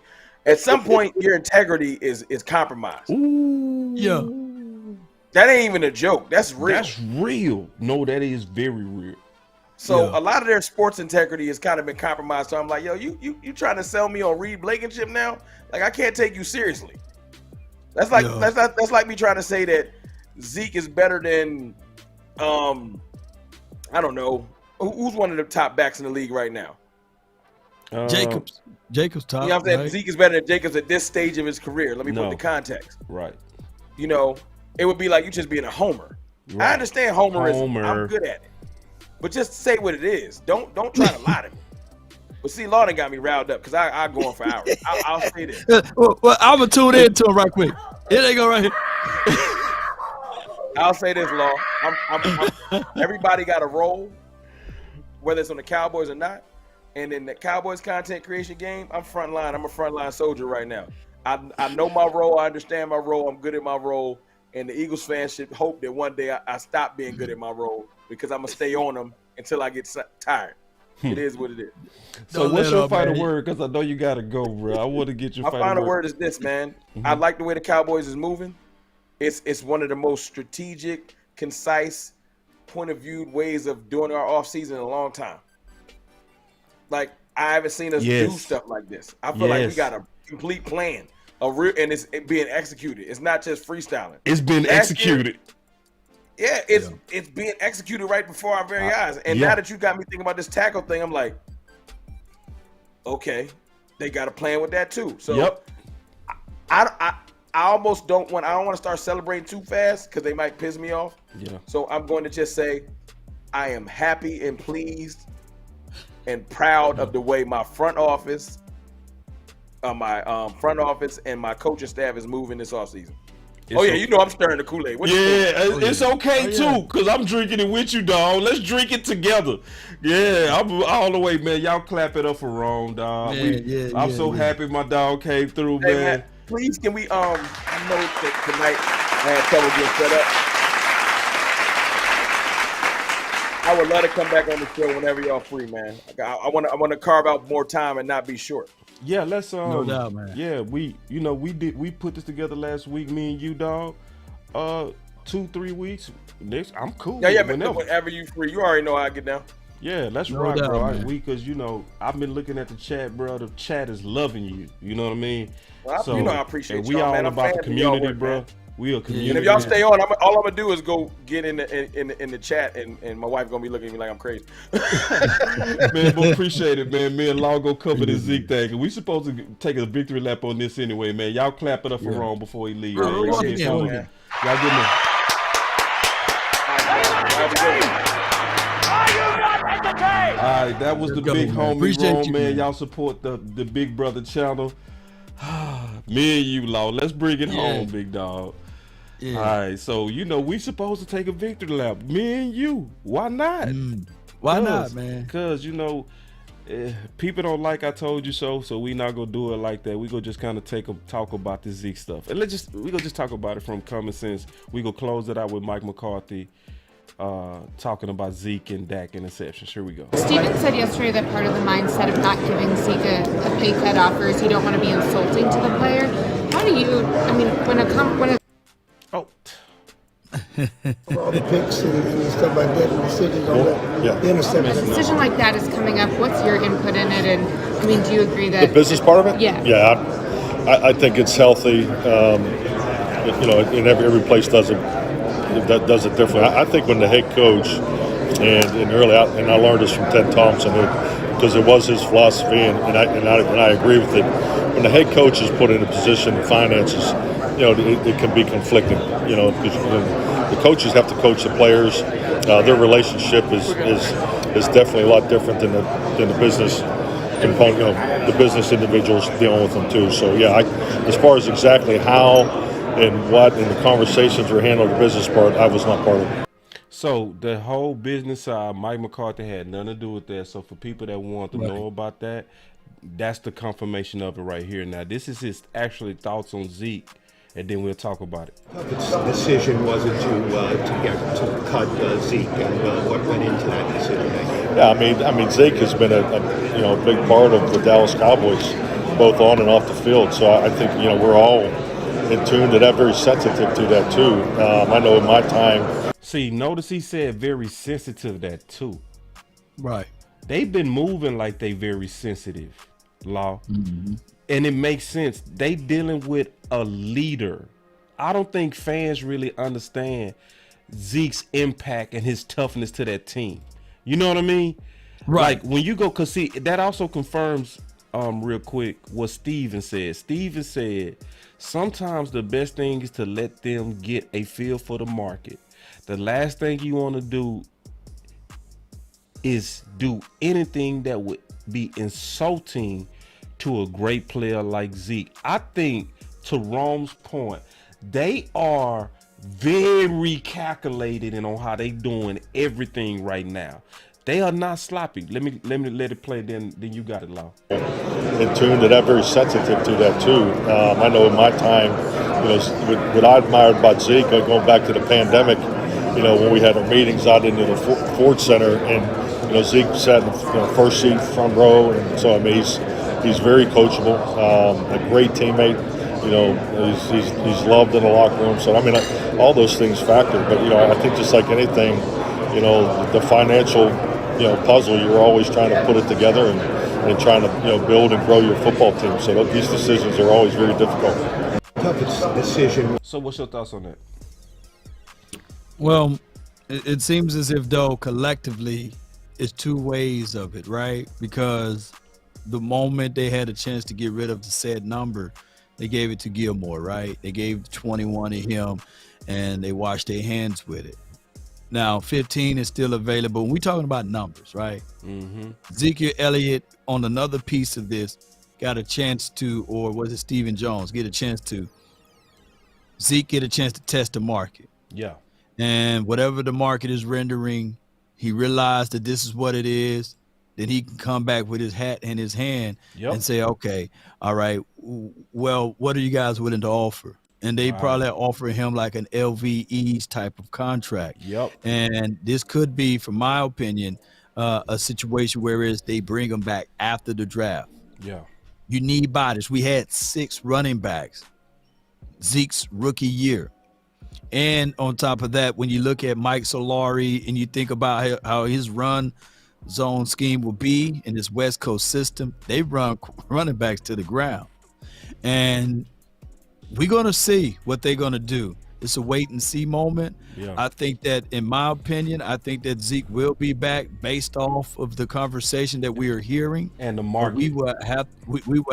At some point, your integrity is compromised. Ooh. Yeah, that ain't even a joke. That's real. That's real. No, that is very real. So a lot of their sports integrity has kind of been compromised. So I'm like, yo, you trying to sell me on Reed Blankenship now? Like, I can't take you seriously. That's like that's like me trying to say that Zeke is better than I don't know. Who's one of the top backs in the league right now? Jacobs top. You know what I'm saying? Right? Zeke is better than Jacobs at this stage of his career. Let me put the context. Right. You know, it would be like you just being a homer. Right. I understand homerism. I'm good at it. But just say what it is. Don't try to lie to me. But see, Lawden got me riled up because I go on for hours. I'll say this. Well, I'm going to tune in to him right quick. Here they go right here. I'll say this, Law. Everybody got a role, whether it's on the Cowboys or not. And in the Cowboys content creation game, I'm frontline. I'm a frontline soldier right now. I know my role. I understand my role. I'm good at my role. And the Eagles fans should hope that one day I stop being good at my role, because I'm going to stay on them until I get tired. It is what it is. So what's your final word? Because I know you got to go, bro. I want to get your final word. My final word is this, man. I like the way the Cowboys is moving. It's one of the most strategic, concise, point of view ways of doing our offseason in a long time. Like, I haven't seen us do stuff like this. I feel like we got a complete plan, and it's being executed. It's not just freestyling. It's been executed. It's being executed right before our very eyes. And now that you got me thinking about this tackle thing, I'm like, okay, they got a plan with that too. So I almost don't want to start celebrating too fast because they might piss me off. Yeah. So I'm going to just say I am happy and pleased and proud of the way my front office and my coaching staff is moving this offseason. You know I'm stirring the Kool-Aid. It's okay too, because I'm drinking it with you, dog. Let's drink it together. Yeah, I'm all the way, man. Y'all clap it up for Rome, dog. I'm so happy my dog came through, man. Please, can we, I know that tonight I had trouble getting set up. I would love to come back on the show whenever y'all free, man. I want to carve out more time and not be short. Yeah, let's no doubt, man. Yeah, we put this together last week, me and you, dog. 2-3 weeks. Next, I'm cool. Yeah, man. Whenever you free, you already know how I get down. Yeah, let's No rock, doubt, bro. man. Because I've been looking at the chat, bro. The chat is loving you. You know what I mean? Well, So I appreciate we y'all, all man. I'm about the fans of y'all community, work, bro. man. We a community. And if y'all stay on, all I'm gonna do is go get in the chat, and my wife gonna be looking at me like I'm crazy. Man, but appreciate it, man. Me and Law go cover the Zeke thing. And we supposed to take a victory lap on this anyway, man. Y'all clap it up for Ron before he leaves. Bro, Man. Y'all once get again, fun. once again. Y'all get me. All right, that was the Let's go, big man. homie Appreciate Ron, you, man. man. Y'all support the Big Brother channel. Me and you, Law. Let's bring it home, big dog. Yeah. All right, so we supposed to take a victory lap. Me and you. Why not? Why not, man? Because people don't like I told you so, so we not gonna do it like that. We gonna just kind of talk about the Zeke stuff, and we gonna just talk about it from common sense. We gonna close it out with Mike McCarthy talking about Zeke and Dak Interception. Here we go. Steven said yesterday that part of the mindset of not giving Zeke a pay cut offer is you don't want to be insulting to the player. How do you? I mean, when a all the picks and stuff like that, and decisions on the interception. A decision like that is coming up. What's your input in it? And I mean, do you agree that The business part of it? Yeah. Yeah, I think it's healthy. And every place does it differently. I think when the head coach and early out, and I learned this from Ted Thompson because it was his philosophy, and I agree with it. When the head coach is put in a position of finances, it can be conflicting. Because the coaches have to coach the players. Their relationship is definitely a lot different than the business component. The business individuals dealing with them too. So yeah, as far as exactly how and what and the conversations were handled, the business part, I was not part of it. So the whole business side, Mike McCarthy had nothing to do with that. So for people that want to know about that, that's the confirmation of it right here. Now this is his actually thoughts on Zeke, and then we'll talk about it. The decision wasn't to cut Zeke, and what went into that decision? Yeah, I mean Zeke has been a big part of the Dallas Cowboys, both on and off the field. So I think we're all in tune to that, very sensitive to that too. I know in my time. See, notice he said very sensitive to that too. Right. They've been moving like they very sensitive, Law. And it makes sense. They dealing with a leader. I don't think fans really understand Zeke's impact and his toughness to that team. You know what I mean? Right. Like when you go, cause see, that also confirms real quick what Steven said. Steven said, sometimes the best thing is to let them get a feel for the market. The last thing you want to do is do anything that would be insulting to a great player like Zeke. I think, to Rome's point, they are very calculated in on how they doing everything right now. They are not sloppy. Let me let it play. Then you got it, Law. In tune to that, very sensitive to that too. I know in my time, what I admired about Zeke, going back to the pandemic, when we had our meetings out into the Ford Center, and Zeke sat in the first seat, front row, and so I mean he's very coachable, a great teammate. He's loved in the locker room. So I mean, all those things factor. But I think just like anything, the financial puzzle, you're always trying to put it together and trying to build and grow your football team. So these decisions are always very difficult. Toughest decision. So what's your thoughts on that? Well, it seems as if though collectively it's two ways of it, right? Because the moment they had a chance to get rid of the said number, they gave it to Gilmore, right? They gave 21 to him and they washed their hands with it. Now 15 is still available. We're talking about numbers, right? Ezekiel Elliott on another piece of this got a chance to, or was it Stephen Jones, get a chance to, Zeke get a chance to test the market. Yeah. And whatever the market is rendering, he realized that this is what it is. Then he can come back with his hat in his hand and say, okay, all right, well, what are you guys willing to offer? And they probably offer him like an LVE's type of contract. And this could be, from my opinion, a situation where they bring him back after the draft. You need bodies. We had 6 running backs, Zeke's rookie year. And on top of that, when you look at Mike Solari and you think about how his run zone scheme will be in this West Coast system. They run running backs to the ground. And we're going to see what they're going to do. It's a wait and see moment. Yeah. I think that, in my opinion, I think that Zeke will be back based off of the conversation that we are hearing. And the market. We will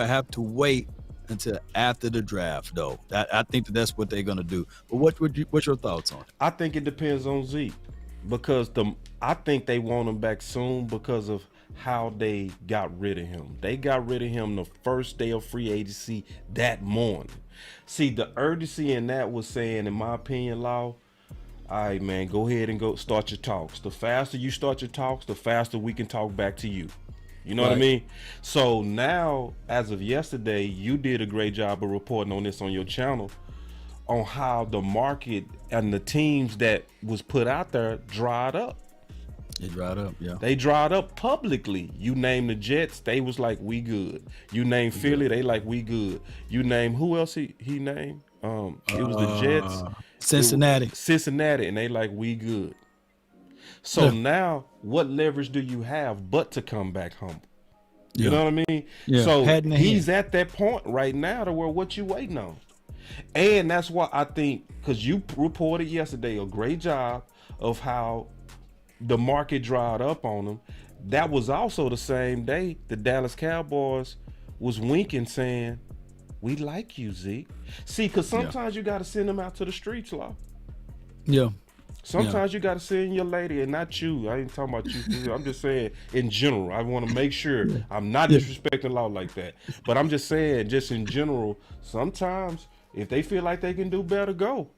have to wait until after the draft, though. I think that's what they're going to do. But what's your thoughts on it? I think it depends on Zeke, because I think they want him back soon because of how they got rid of him. They got rid of him the first day of free agency that morning. See, the urgency in that was saying, in my opinion, Law, all right, man, go ahead and go start your talks. The faster you start your talks, the faster we can talk back to you. You know what I mean? So now, as of yesterday, you did a great job of reporting on this on your channel, on how the market and the teams that was put out there dried up. It dried up, yeah. They dried up publicly. You name the Jets, they was like, we good. You name Philly, they like, we good. You name, who else he named? It was the Jets. Cincinnati. And they like, we good. So now, what leverage do you have but to come back humble? You know what I mean? Yeah. So he's at that point right now to where what you waiting on. And that's why I think, because you reported yesterday a great job of how the market dried up on him. That was also the same day the Dallas Cowboys was winking, saying, we like you, Zeke. See, because sometimes you got to send them out to the streets, Law. Yeah. Sometimes you got to send your lady, and not you. I ain't talking about you. I'm just saying in general. I want to make sure I'm not disrespecting Law like that. But I'm just saying, just in general, sometimes if they feel like they can do better, go.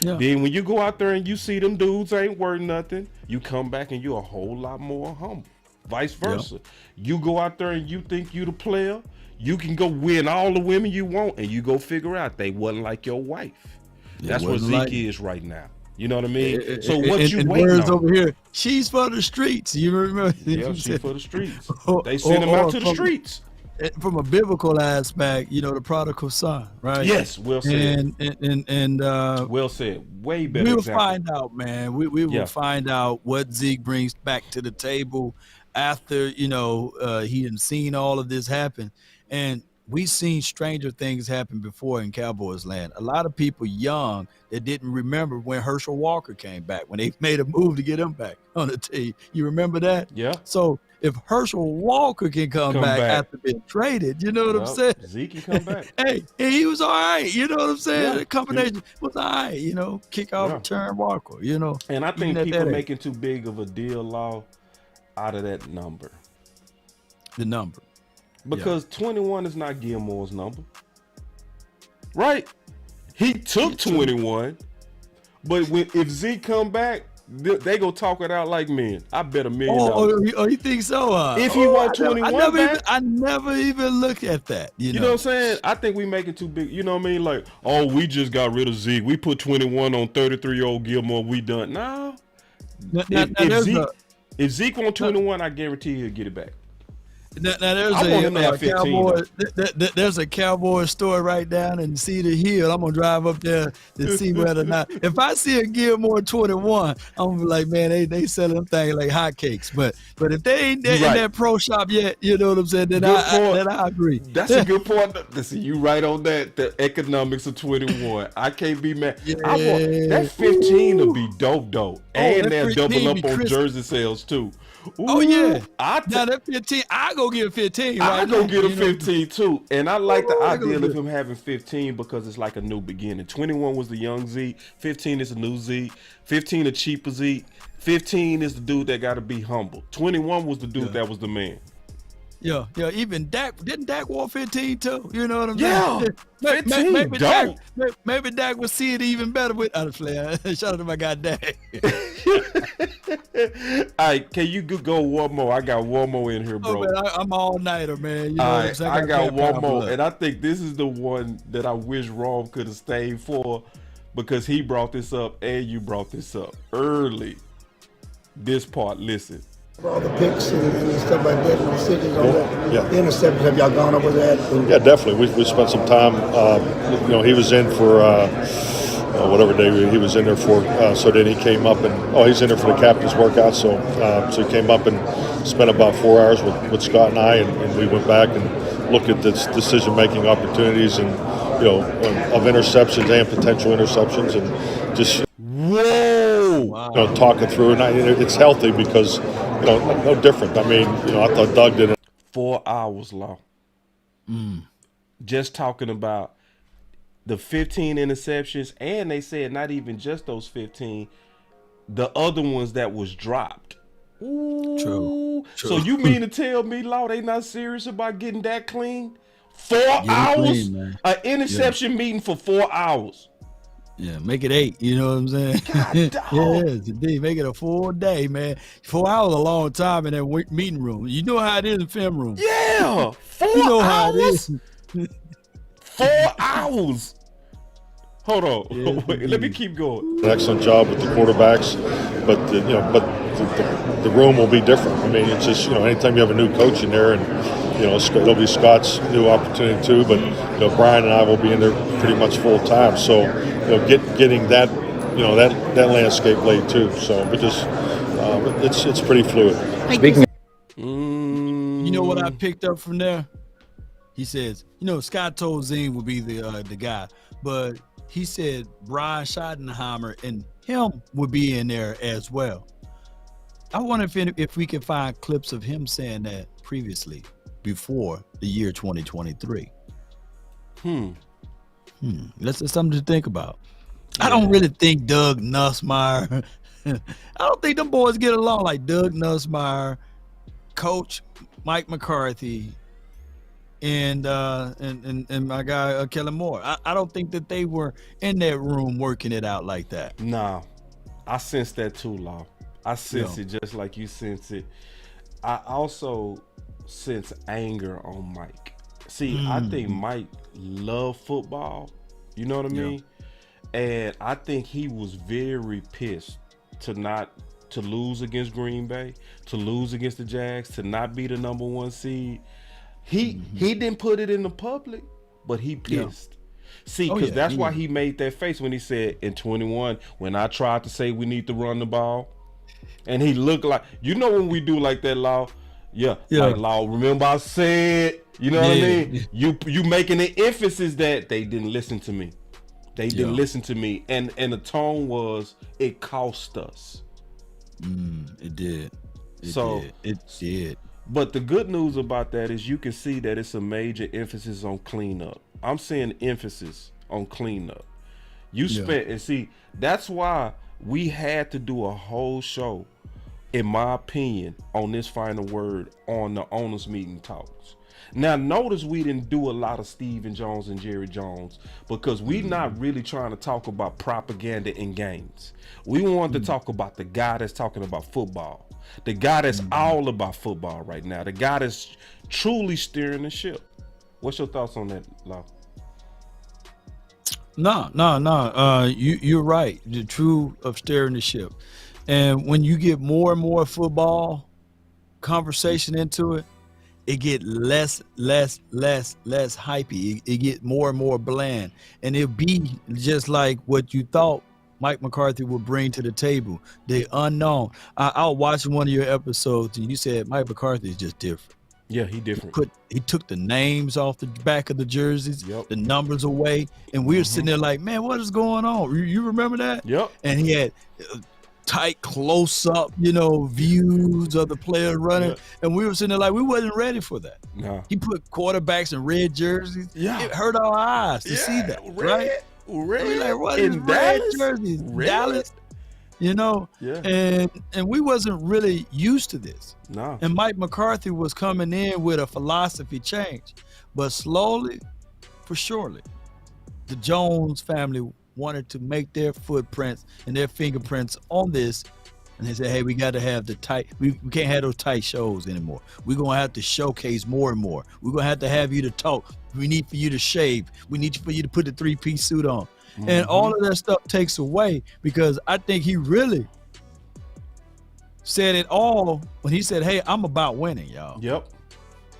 Yeah. Then when you go out there and you see them dudes ain't worth nothing, you come back and you're a whole lot more humble. Vice versa. You go out there and you think you the player, you can go win all the women you want, and you go figure out they wasn't like your wife. That's where Zeke is right now. You know what I mean? So what you waiting on? Over here, she's for the streets. You remember? Yeah, she's for the streets. They send them out to the streets. From a biblical aspect, the prodigal son, right? Yes, well said. And well said. Way better. We will find out, man. We will find out what Zeke brings back to the table after he had seen all of this happen. And we've seen stranger things happen before in Cowboys land. A lot of people young that didn't remember when Herschel Walker came back, when they made a move to get him back on the team. You remember that? Yeah. So if Herschel Walker can come back after being traded, you know what I'm saying? Zeke can come back. Hey, he was all right. You know what I'm saying? The combination was all right. Kick off return Walker. And I think people making too big of a deal, Law, out of that number. The number. Because 21 is not Gilmore's number. Right? He took 21. But if Zeke come back, they gonna talk it out like men. I bet $1 million. Oh, you think so? If he want 21 I never even looked at that. You know what I'm saying? I think we make it too big. You know what I mean? Like, we just got rid of Zeke. We put 21 on 33-year-old Gilmore. We done. No. If Zeke want 21, I guarantee he'll get it back. Now there's there's a Cowboy store right down in Cedar Hill. I'm gonna drive up there to see whether or not, if I see a Gilmore 21, I'm gonna be like, man, they selling them things like hotcakes. But if they ain't in that pro shop yet, you know what I'm saying? Then I agree. That's a good point. Listen, you right on that. The economics of 21. I can't be mad. Yeah. I want that 15 to be dope. And they'll double up on jersey sales too. Ooh, now that 15, I go get a 15. I go get a 15 too, and I like the idea of him having 15 because it's like a new beginning. 21 was the young Zeke, 15 is a new Zeke, 15 a cheaper Zeke, 15 is the dude that got to be humble. 21 was the dude that was the man. Yeah. Even Dak, didn't Dak wear 15 too? You know what I'm saying? 15. Maybe Dak would see it even better with shout out to my guy Dak. All right, can you go one more? I got one more in here, bro. Man, I'm all nighter, man. You know what I'm saying? I got one more, and I think this is the one that I wish Rome could have stayed for, because he brought this up and you brought this up early. This part, listen. All the picks and stuff like that, and decisions on the interceptions, have y'all gone over that? Yeah, definitely. We spent some time. He was in for whatever day he was in there for. So then he came up and he's in there for the captain's workout. So he came up and spent about 4 hours with Scott and I, and we went back and looked at the decision-making opportunities and of interceptions and potential interceptions, and just talking through it. And it's healthy because no different. I mean, I thought Doug did it. 4 hours, Law. Just talking about the 15 interceptions, and they said not even just those 15, the other ones that was dropped. Ooh. True. So you mean to tell me, Law, they not serious about getting that clean? 4 hours? Clean, an interception meeting for 4 hours. Yeah, make it 8. You know what I'm saying? Yes, indeed. Make it a full day, man. 4 hours is a long time in that meeting room. You know how it is in film room. Yeah, 4 you know hours. How it is. 4 hours. Hold on. Yes, wait, let me keep going. An excellent job with the quarterbacks, but the room will be different. I mean, it's just anytime you have a new coach in there, and it'll be Scott's new opportunity too. But Brian and I will be in there pretty much full time. So getting that that landscape laid too. So we just it's pretty fluid. Speaking. You know what I picked up from there? He says, Scott told Zine would be the guy, but he said Brian Schottenheimer and him would be in there as well. I wonder if we can find clips of him saying that previously, before the year 2023. That's something to think about. I don't really think Doug Nussmeier. I don't think them boys get along like Doug Nussmeier, Coach Mike McCarthy, and my guy Kellen Moore. I don't think that they were in that room working it out like that. Nah, I sense that too, Law. I sense it just like you sense it. I also sense anger on Mike. See, I think Mike loved football. You know what I mean? And I think he was very pissed to lose against Green Bay, to lose against the Jags, to not be the number 1 seed. He didn't put it in the public, but he pissed. See, because that's why he made that face when he said in 21, when I tried to say we need to run the ball, and he looked like, when we do like that, Law, like Law, remember I said, you know what I mean? You making the emphasis that they didn't listen to me. They didn't listen to me, and the tone was, it cost us. It did. It did. But the good news about that is you can see that it's a major emphasis on cleanup. I'm saying emphasis on cleanup. And see, that's why we had to do a whole show, in my opinion, on this final word on the owners meeting talks. Now, notice we didn't do a lot of Stephen Jones and Jerry Jones because we're not really trying to talk about propaganda in games. We wanted to talk about the guy that's talking about football, the guy that's all about football right now, the guy that's truly steering the ship. What's your thoughts on that, Lau? No. You're right. The true of steering the ship. And when you get more and more football conversation into it, it get less hypey. It get more and more bland, and it'll be just like what you thought Mike McCarthy would bring to the table, the unknown. I was watching one of your episodes, and you said Mike McCarthy is just different. Yeah, he different. He took the names off the back of the jerseys, the numbers away, and we were sitting there like, man, what is going on? You remember that? Yep. And he had tight close-up, views of the player running, and we were sitting there like we wasn't ready for that. No. He put quarterbacks in red jerseys. It hurt our eyes to see that, right? Red, we like, what in is Dallas? red jerseys? Red? Dallas, and we wasn't really used to this. No. And Mike McCarthy was coming in with a philosophy change, but slowly, for surely, the Jones family wanted to make their footprints and their fingerprints on this, and they said, hey, we got to have the tight, we can't have those tight shows anymore. We're going to have to showcase more and more. We're going to have you to talk. We need for you to shave. We need for you to put the 3-piece suit on. And all of that stuff takes away, because I think he really said it all when he said, hey, I'm about winning, y'all. Yep.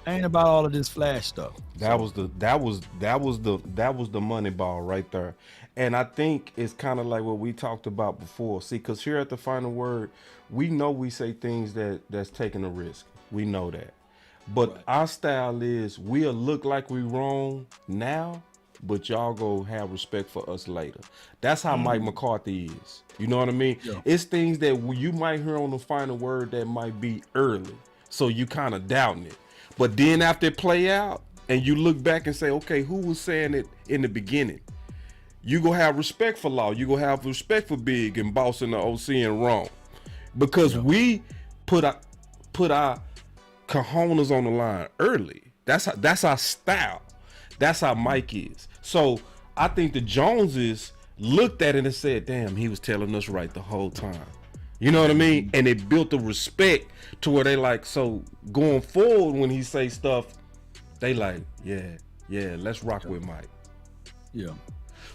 Ain't about all of this flash stuff. That was the money ball right there. And I think it's kind of like what we talked about before. See, because here at the Final Word, we know we say things that's taking a risk. We know that. But our style is we'll look like we wrong now, but y'all go have respect for us later. That's how Mike McCarthy is. You know what I mean? Yeah. It's things that you might hear on the Final Word that might be early. So you kind of doubting it. But then after it play out and you look back and say, okay, who was saying it in the beginning? You gonna have respect for Law. You gonna have respect for Big and Boss and the OC and Wrong. Because we put our cojones on the line early. That's our style. That's how Mike is. So I think the Joneses looked at it and said, damn, he was telling us right the whole time. You know what I mean? And it built a respect to where they like, so going forward when he say stuff, they like, yeah, let's rock with Mike. Yeah.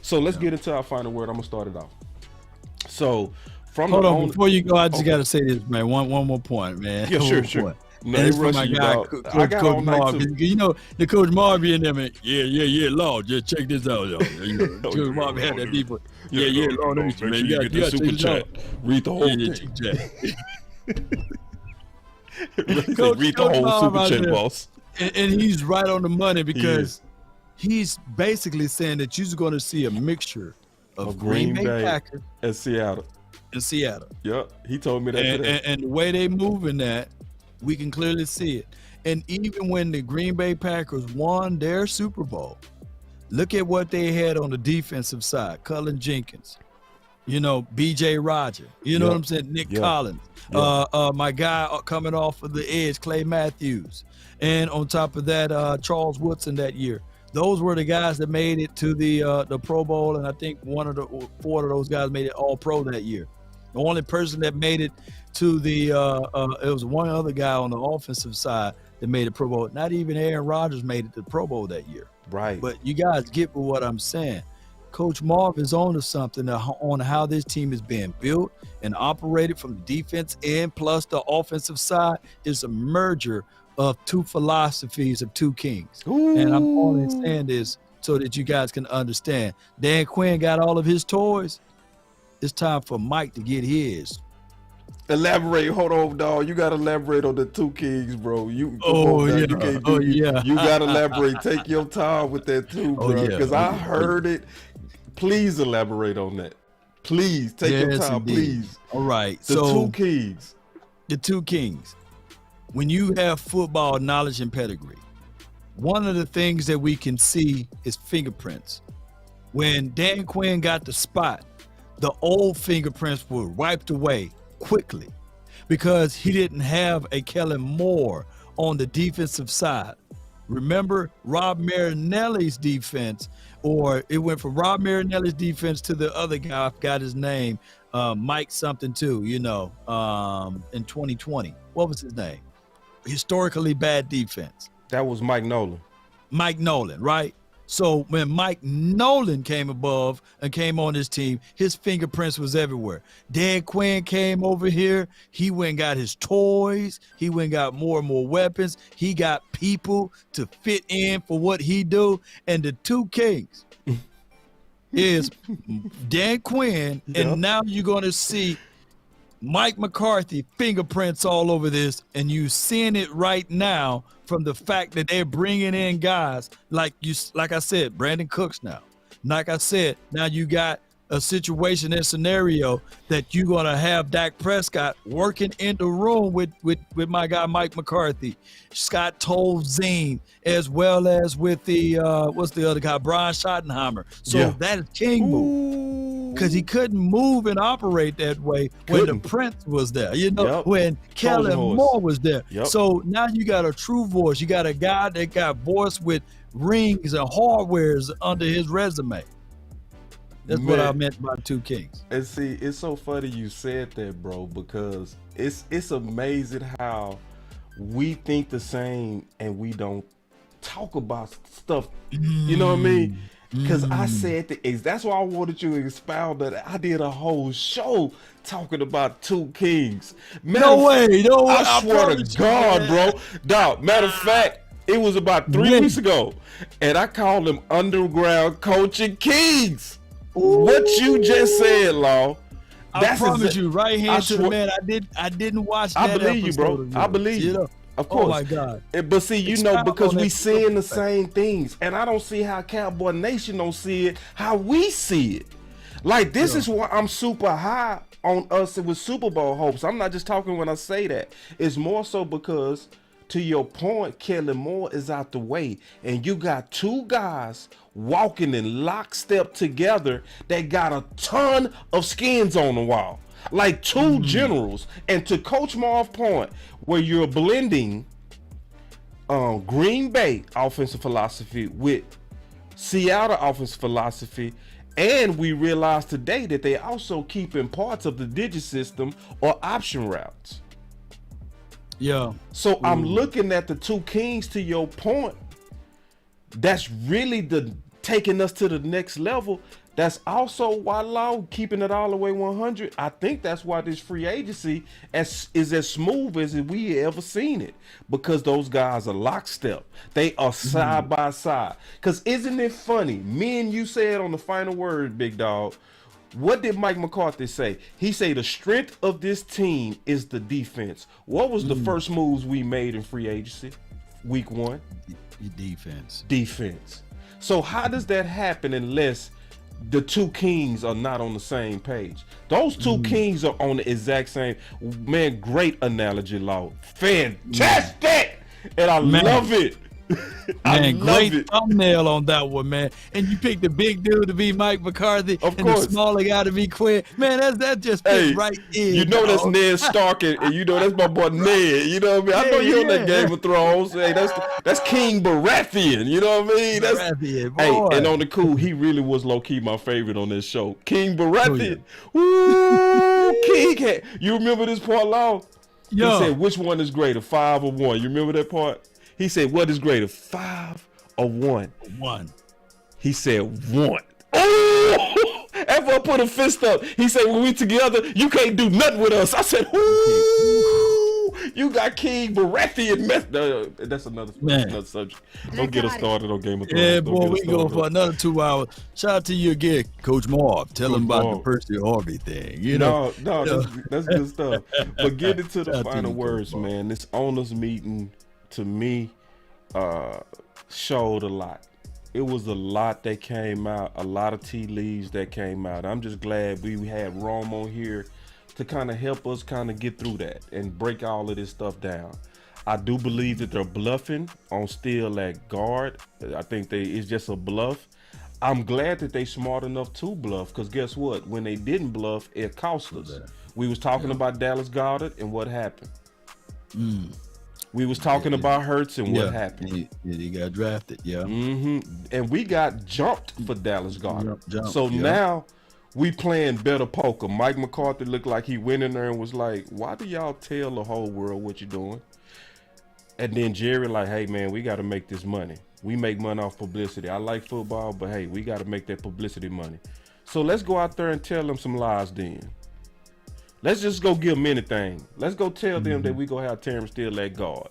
So let's get into our Final Word. I'm gonna start it off. So hold on, before you go, I just gotta say this, man. One more point, man. Yeah, sure. No, it's for my guy, Coach Marvin. You know, the Coach Marvin in there, man. Yeah, Lord, just check this out, y'all. You know, Coach Marvin had that deep. Yeah, Lord, let me see, man. You get the super chat. Read the whole thing. Read the whole super chat, boss. And he's right on the money because he's basically saying that you're going to see a mixture of Green Bay Packers and Seattle. Yep, he told me that today. And the way they move in that, we can clearly see it. And even when the Green Bay Packers won their Super Bowl, look at what they had on the defensive side. Cullen Jenkins, you know, B.J. Roger, you know what I'm saying? Nick Collins, my guy coming off of the edge, Clay Matthews. And on top of that, Charles Woodson that year. Those were the guys that made it to the Pro Bowl, and I think four of those guys made it All Pro that year. The only person that made it to it was one other guy on the offensive side that made it Pro Bowl. Not even Aaron Rodgers made it to the Pro Bowl that year. Right. But you guys get what I'm saying. Coach Marv is on to something on how this team is being built and operated from the defense and plus the offensive side is a merger of two philosophies of two kings. Ooh. And I'm only saying this so that you guys can understand. Dan Quinn got all of his toys. It's time for Mike to get his. Elaborate. Hold on, dog. You got to elaborate on the two kings, bro. You gotta elaborate. Take your time with that too, bro. Because I heard it. Please elaborate on that. Please take your time, please. All right. The two kings. The two kings. When you have football knowledge and pedigree, one of the things that we can see is fingerprints. When Dan Quinn got the spot, the old fingerprints were wiped away quickly because he didn't have a Kellen Moore on the defensive side. Remember Rob Marinelli's defense, or it went from Rob Marinelli's defense to the other guy, I forgot his name, Mike something too, in 2020. What was his name? Historically bad defense. That was Mike Nolan. Mike Nolan, right? So when Mike Nolan came above and came on this team, his fingerprints was everywhere. Dan Quinn came over here. He went and got his toys. He went and got more and more weapons. He got people to fit in for what he do. And the two kings is Dan Quinn, and now you're going to see Mike McCarthy fingerprints all over this, and you seeing it right now from the fact that they're bringing in guys like I said, Brandon Cooks now. Like I said, now you got a situation and scenario that you're gonna have Dak Prescott working in the room with my guy Mike McCarthy, Scott Tolzien, as well as with the what's the other guy, Brian Schottenheimer. So that is king move, because he couldn't move and operate that way when the Prince was there. When Kellen Moore was there. So now you got a true voice. You got a guy that got voice with rings and hardwares under his resume. That's what I meant by two kings. And see, it's so funny you said that, bro, because it's amazing how we think the same and we don't talk about stuff. You know what I mean? Because I said that's why I wanted you to expound that. I did a whole show talking about two kings. No way. I swear to God, bro. Dog, matter of fact, It was about 3 weeks ago, and I called them underground coaching kings. Ooh. What you just said, Law. I promise you, right hand to the man. I didn't watch that. I believe you, bro. I believe you. Of course. Oh my God. But see, you know, because we seeing the same things, and I don't see how Cowboy Nation don't see it, how we see it. Like, this is why I'm super high on us with Super Bowl hopes. I'm not just talking when I say that. It's more so because, to your point, Kelly Moore is out the way, and you got two guys walking in lockstep together that got a ton of skins on the wall, like two generals. And to Coach Marv's point, where you're blending Green Bay offensive philosophy with Seattle offensive philosophy, and we realized today that they also keeping parts of the digit system or option routes. Yeah. So I'm looking at the two kings, to your point. That's really the taking us to the next level. That's also why, Law, keeping it all the way 100. I think that's why this free agency is as smooth as we ever seen it, because those guys are lockstep. They are side by side. Because isn't it funny? Me and you said on the final word, big dog. What did Mike McCarthy say? He said the strength of this team is the defense. What was the first moves we made in free agency? Week 1? Defense. Defense. So how does that happen unless the two kings are not on the same page? Those two kings are on the exact same. Man, great analogy, Law. Fantastic! And I love it. Man, great thumbnail on that one, man. And you picked the big dude to be Mike McCarthy, and the smaller guy to be Quinn. Man, that just fits right in. You know that's Ned Stark, and you know that's my boy Ned. You know what I mean? I know you on that Game of Thrones. Hey, that's King Baratheon. You know what I mean? That's Baratheon, hey, and on the cool, he really was low key my favorite on this show. King Baratheon. Woo, King. You remember this part, Law? He said, "Which one is greater, 5 or 1?" You remember that part? He said, "What is greater, 5 or 1?" 1. He said 1. Oh! After I put a fist up, he said, "When we together, you can't do nothing with us." I said, "Ooh, you got King Baratheon." That's another subject. Don't get us started on Game of Thrones. Yeah, boy, we go for another 2 hours. Shout out to you again, Coach Marv. Tell him about the Percy Harvey thing. That's good stuff. But get into the final words, man. This owners meeting, to me, showed a lot. It was a lot that came out, a lot of tea leaves that came out. I'm just glad we had Rome on here to kind of help us kind of get through that and break all of this stuff down. I do believe that they're bluffing on Steele at guard. I think it's just a bluff. I'm glad that they smart enough to bluff, because guess what? When they didn't bluff, it cost us. We was talking about Dallas Goedert, and what happened? We was talking about Hurts, and what happened? He got drafted, And we got jumped for Dallas Goedert. So now we playing better poker. Mike McCarthy looked like he went in there and was like, "Why do y'all tell the whole world what you're doing?" And then Jerry like, "Hey man, we got to make this money. We make money off publicity. I like football, but hey, we got to make that publicity money. So let's go out there and tell them some lies then. Let's just go give them anything. Let's go tell them that we gonna have Terrence Steele at guard.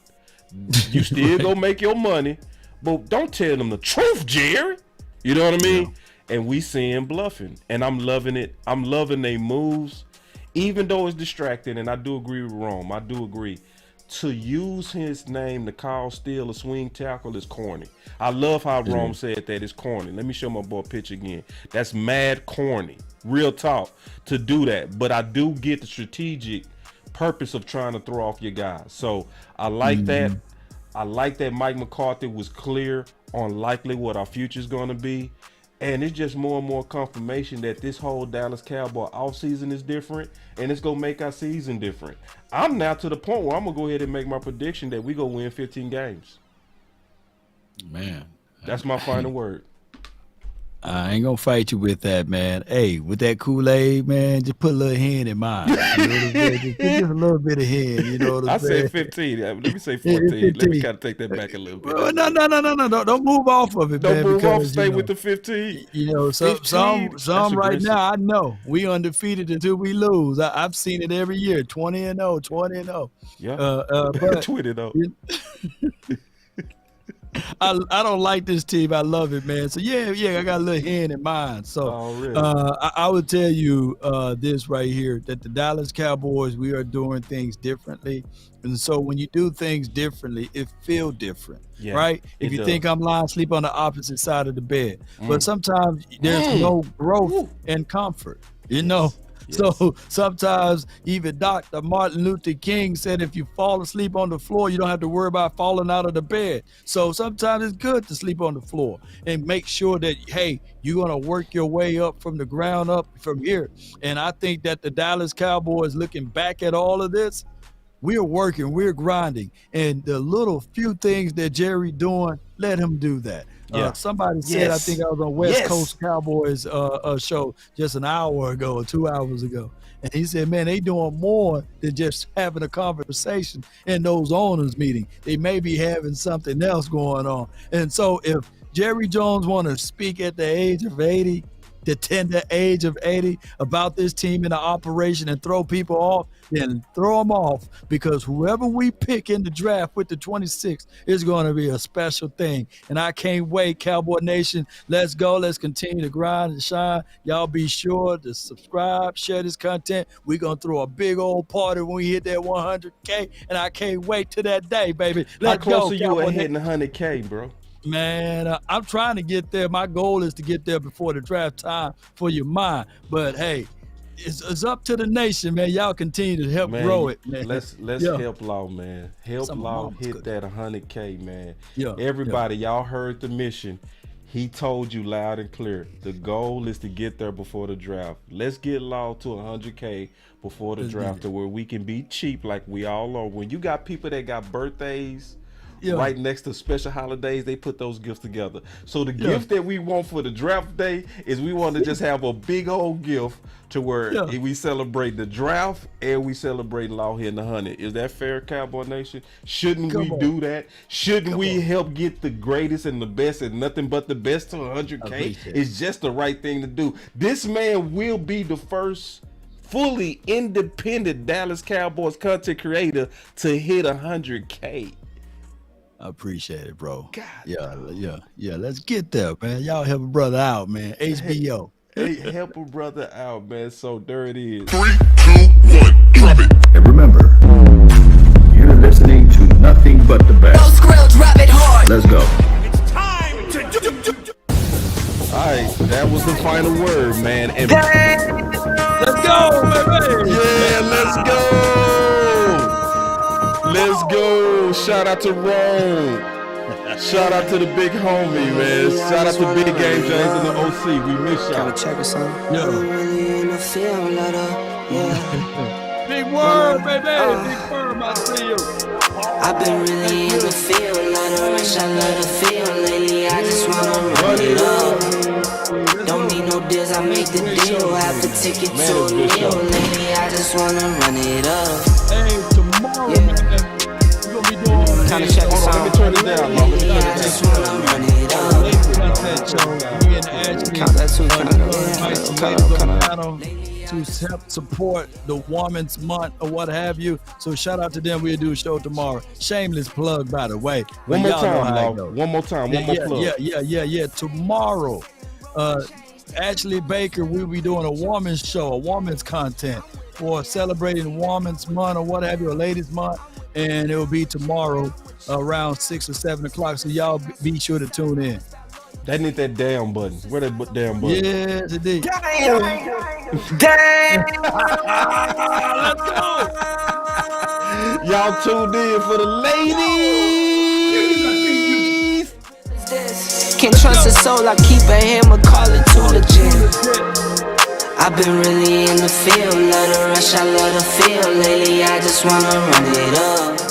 You still go make your money, but don't tell them the truth, Jerry. You know what I mean?" And we seeing bluffing, and I'm loving it. I'm loving they moves, even though it's distracting. And I do agree with Rome. I do agree. To use his name to call Steele a swing tackle is corny. I love how Rome said that it's corny. Let me show my boy a picture again. That's mad corny. Real talk to do that. But I do get the strategic purpose of trying to throw off your guys. So I like that. I like that Mike McCarthy was clear on likely what our future is going to be. And it's just more and more confirmation that this whole Dallas Cowboy offseason is different, and it's going to make our season different. I'm now to the point where I'm going to go ahead and make my prediction that we go win 15 games. Man. That's my final word. I ain't gonna fight you with that, man. Hey, with that Kool-Aid, man, just put a little hand in mine. You know just a little bit of hand, you know what I'm saying? I said 15. Let me say 14. 15. Let me kind of take that back a little bit. Well, no. Don't move off of it, Don't man. Move because, off. Stay with the 15. You know, some right now, I know. We undefeated until we lose. I've seen it every year. 20-0, 20-0. Yeah. But 20-0. I don't like this team. I love it, man. So yeah, I got a little hand in mind. So I would tell you this right here, that the Dallas Cowboys, we are doing things differently. And so when you do things differently, it feels different, right? If you think I'm lying, sleep on the opposite side of the bed. But sometimes there's no growth and comfort, you know? So sometimes even Dr. Martin Luther King said, if you fall asleep on the floor, you don't have to worry about falling out of the bed. So sometimes it's good to sleep on the floor and make sure that, hey, you're going to work your way up from the ground up from here. And I think that the Dallas Cowboys, looking back at all of this, we're working, we're grinding. And the little few things that Jerry doing, let him do that. Somebody said, I think I was on West Coast Cowboys show just an hour ago or 2 hours ago. And he said, man, they doing more than just having a conversation in those owners meeting. They may be having something else going on. And so if Jerry Jones want to speak at the age of 80, the tender age of 80 about this team in the operation and throw people off, then throw them off, because whoever we pick in the draft with the 26 is going to be a special thing. And I can't wait, Cowboy Nation. Let's go. Let's continue to grind and shine. Y'all be sure to subscribe, share this content. We're going to throw a big old party when we hit that 100K, and I can't wait to that day, baby. Let's go. How close are you at hitting 100K, bro? Man, I'm trying to get there. My goal is to get there before the draft time for your mind. But hey, it's up to the nation, man. Y'all continue to help grow it, man. Let's help Law, man. Help Law hit that 100K, man. Everybody, y'all heard the mission. He told you loud and clear. The goal is to get there before the draft. Let's get Law to 100K before the draft, to where we can be cheap like we all are. When you got people that got birthdays, right next to special holidays, they put those gifts together. So the gift that we want for the draft day is we want to just have a big old gift to where we celebrate the draft and we celebrate Law hitting 100. Is that fair, Cowboy Nation? Shouldn't we do that? Shouldn't we help get the greatest and the best and nothing but the best to 100K? It's just the right thing to do. This man will be the first fully independent Dallas Cowboys content creator to hit 100K. I appreciate it, bro. God. Yeah. Let's get there, man. Y'all help a brother out, man. HBO. Hey, help a brother out, man. So there it is. 3, 2, 1, drop it. And remember, you're listening to nothing but the best. Drop it hard. Let's go. It's time to All right, that was the final word, man. And let's go, baby. Yeah, let's go. Let's go. Shout out to Rome. Shout out to the big homie, man. Shout out to Big Game James and the OC. We miss y'all. Check us out. Big word, baby. Big word, I see you. I've been really in the field, lot of rush, I love the feel. Lately, I just wanna run it up. Don't need no deals, I make the deal. Have to take it to a meal. Lately, I just wanna run it up. Hey, tomorrow, man, we're gonna be doing Kinda check us out. Let me turn it down. Lately, I just wanna run it up. Count that too, to help support the Women's Month or what have you. So shout out to them. We'll do a show tomorrow. Shameless plug, by the way. One more time, Law. One more time. One more plug. Yeah. Tomorrow, Ashley Baker will be doing a woman's show, a woman's content for celebrating Women's Month or what have you, or Ladies Month. And it will be tomorrow around 6 or 7 o'clock. So y'all be sure to tune in. That need that damn button. Where that damn button? Yes, indeed. Damn! Let's go! Y'all tuned in for the ladies. Can't trust a soul, I keep a hammer, call it too legit. I've been really in the field, love the rush, I love the feel. Lately, I just wanna run it up.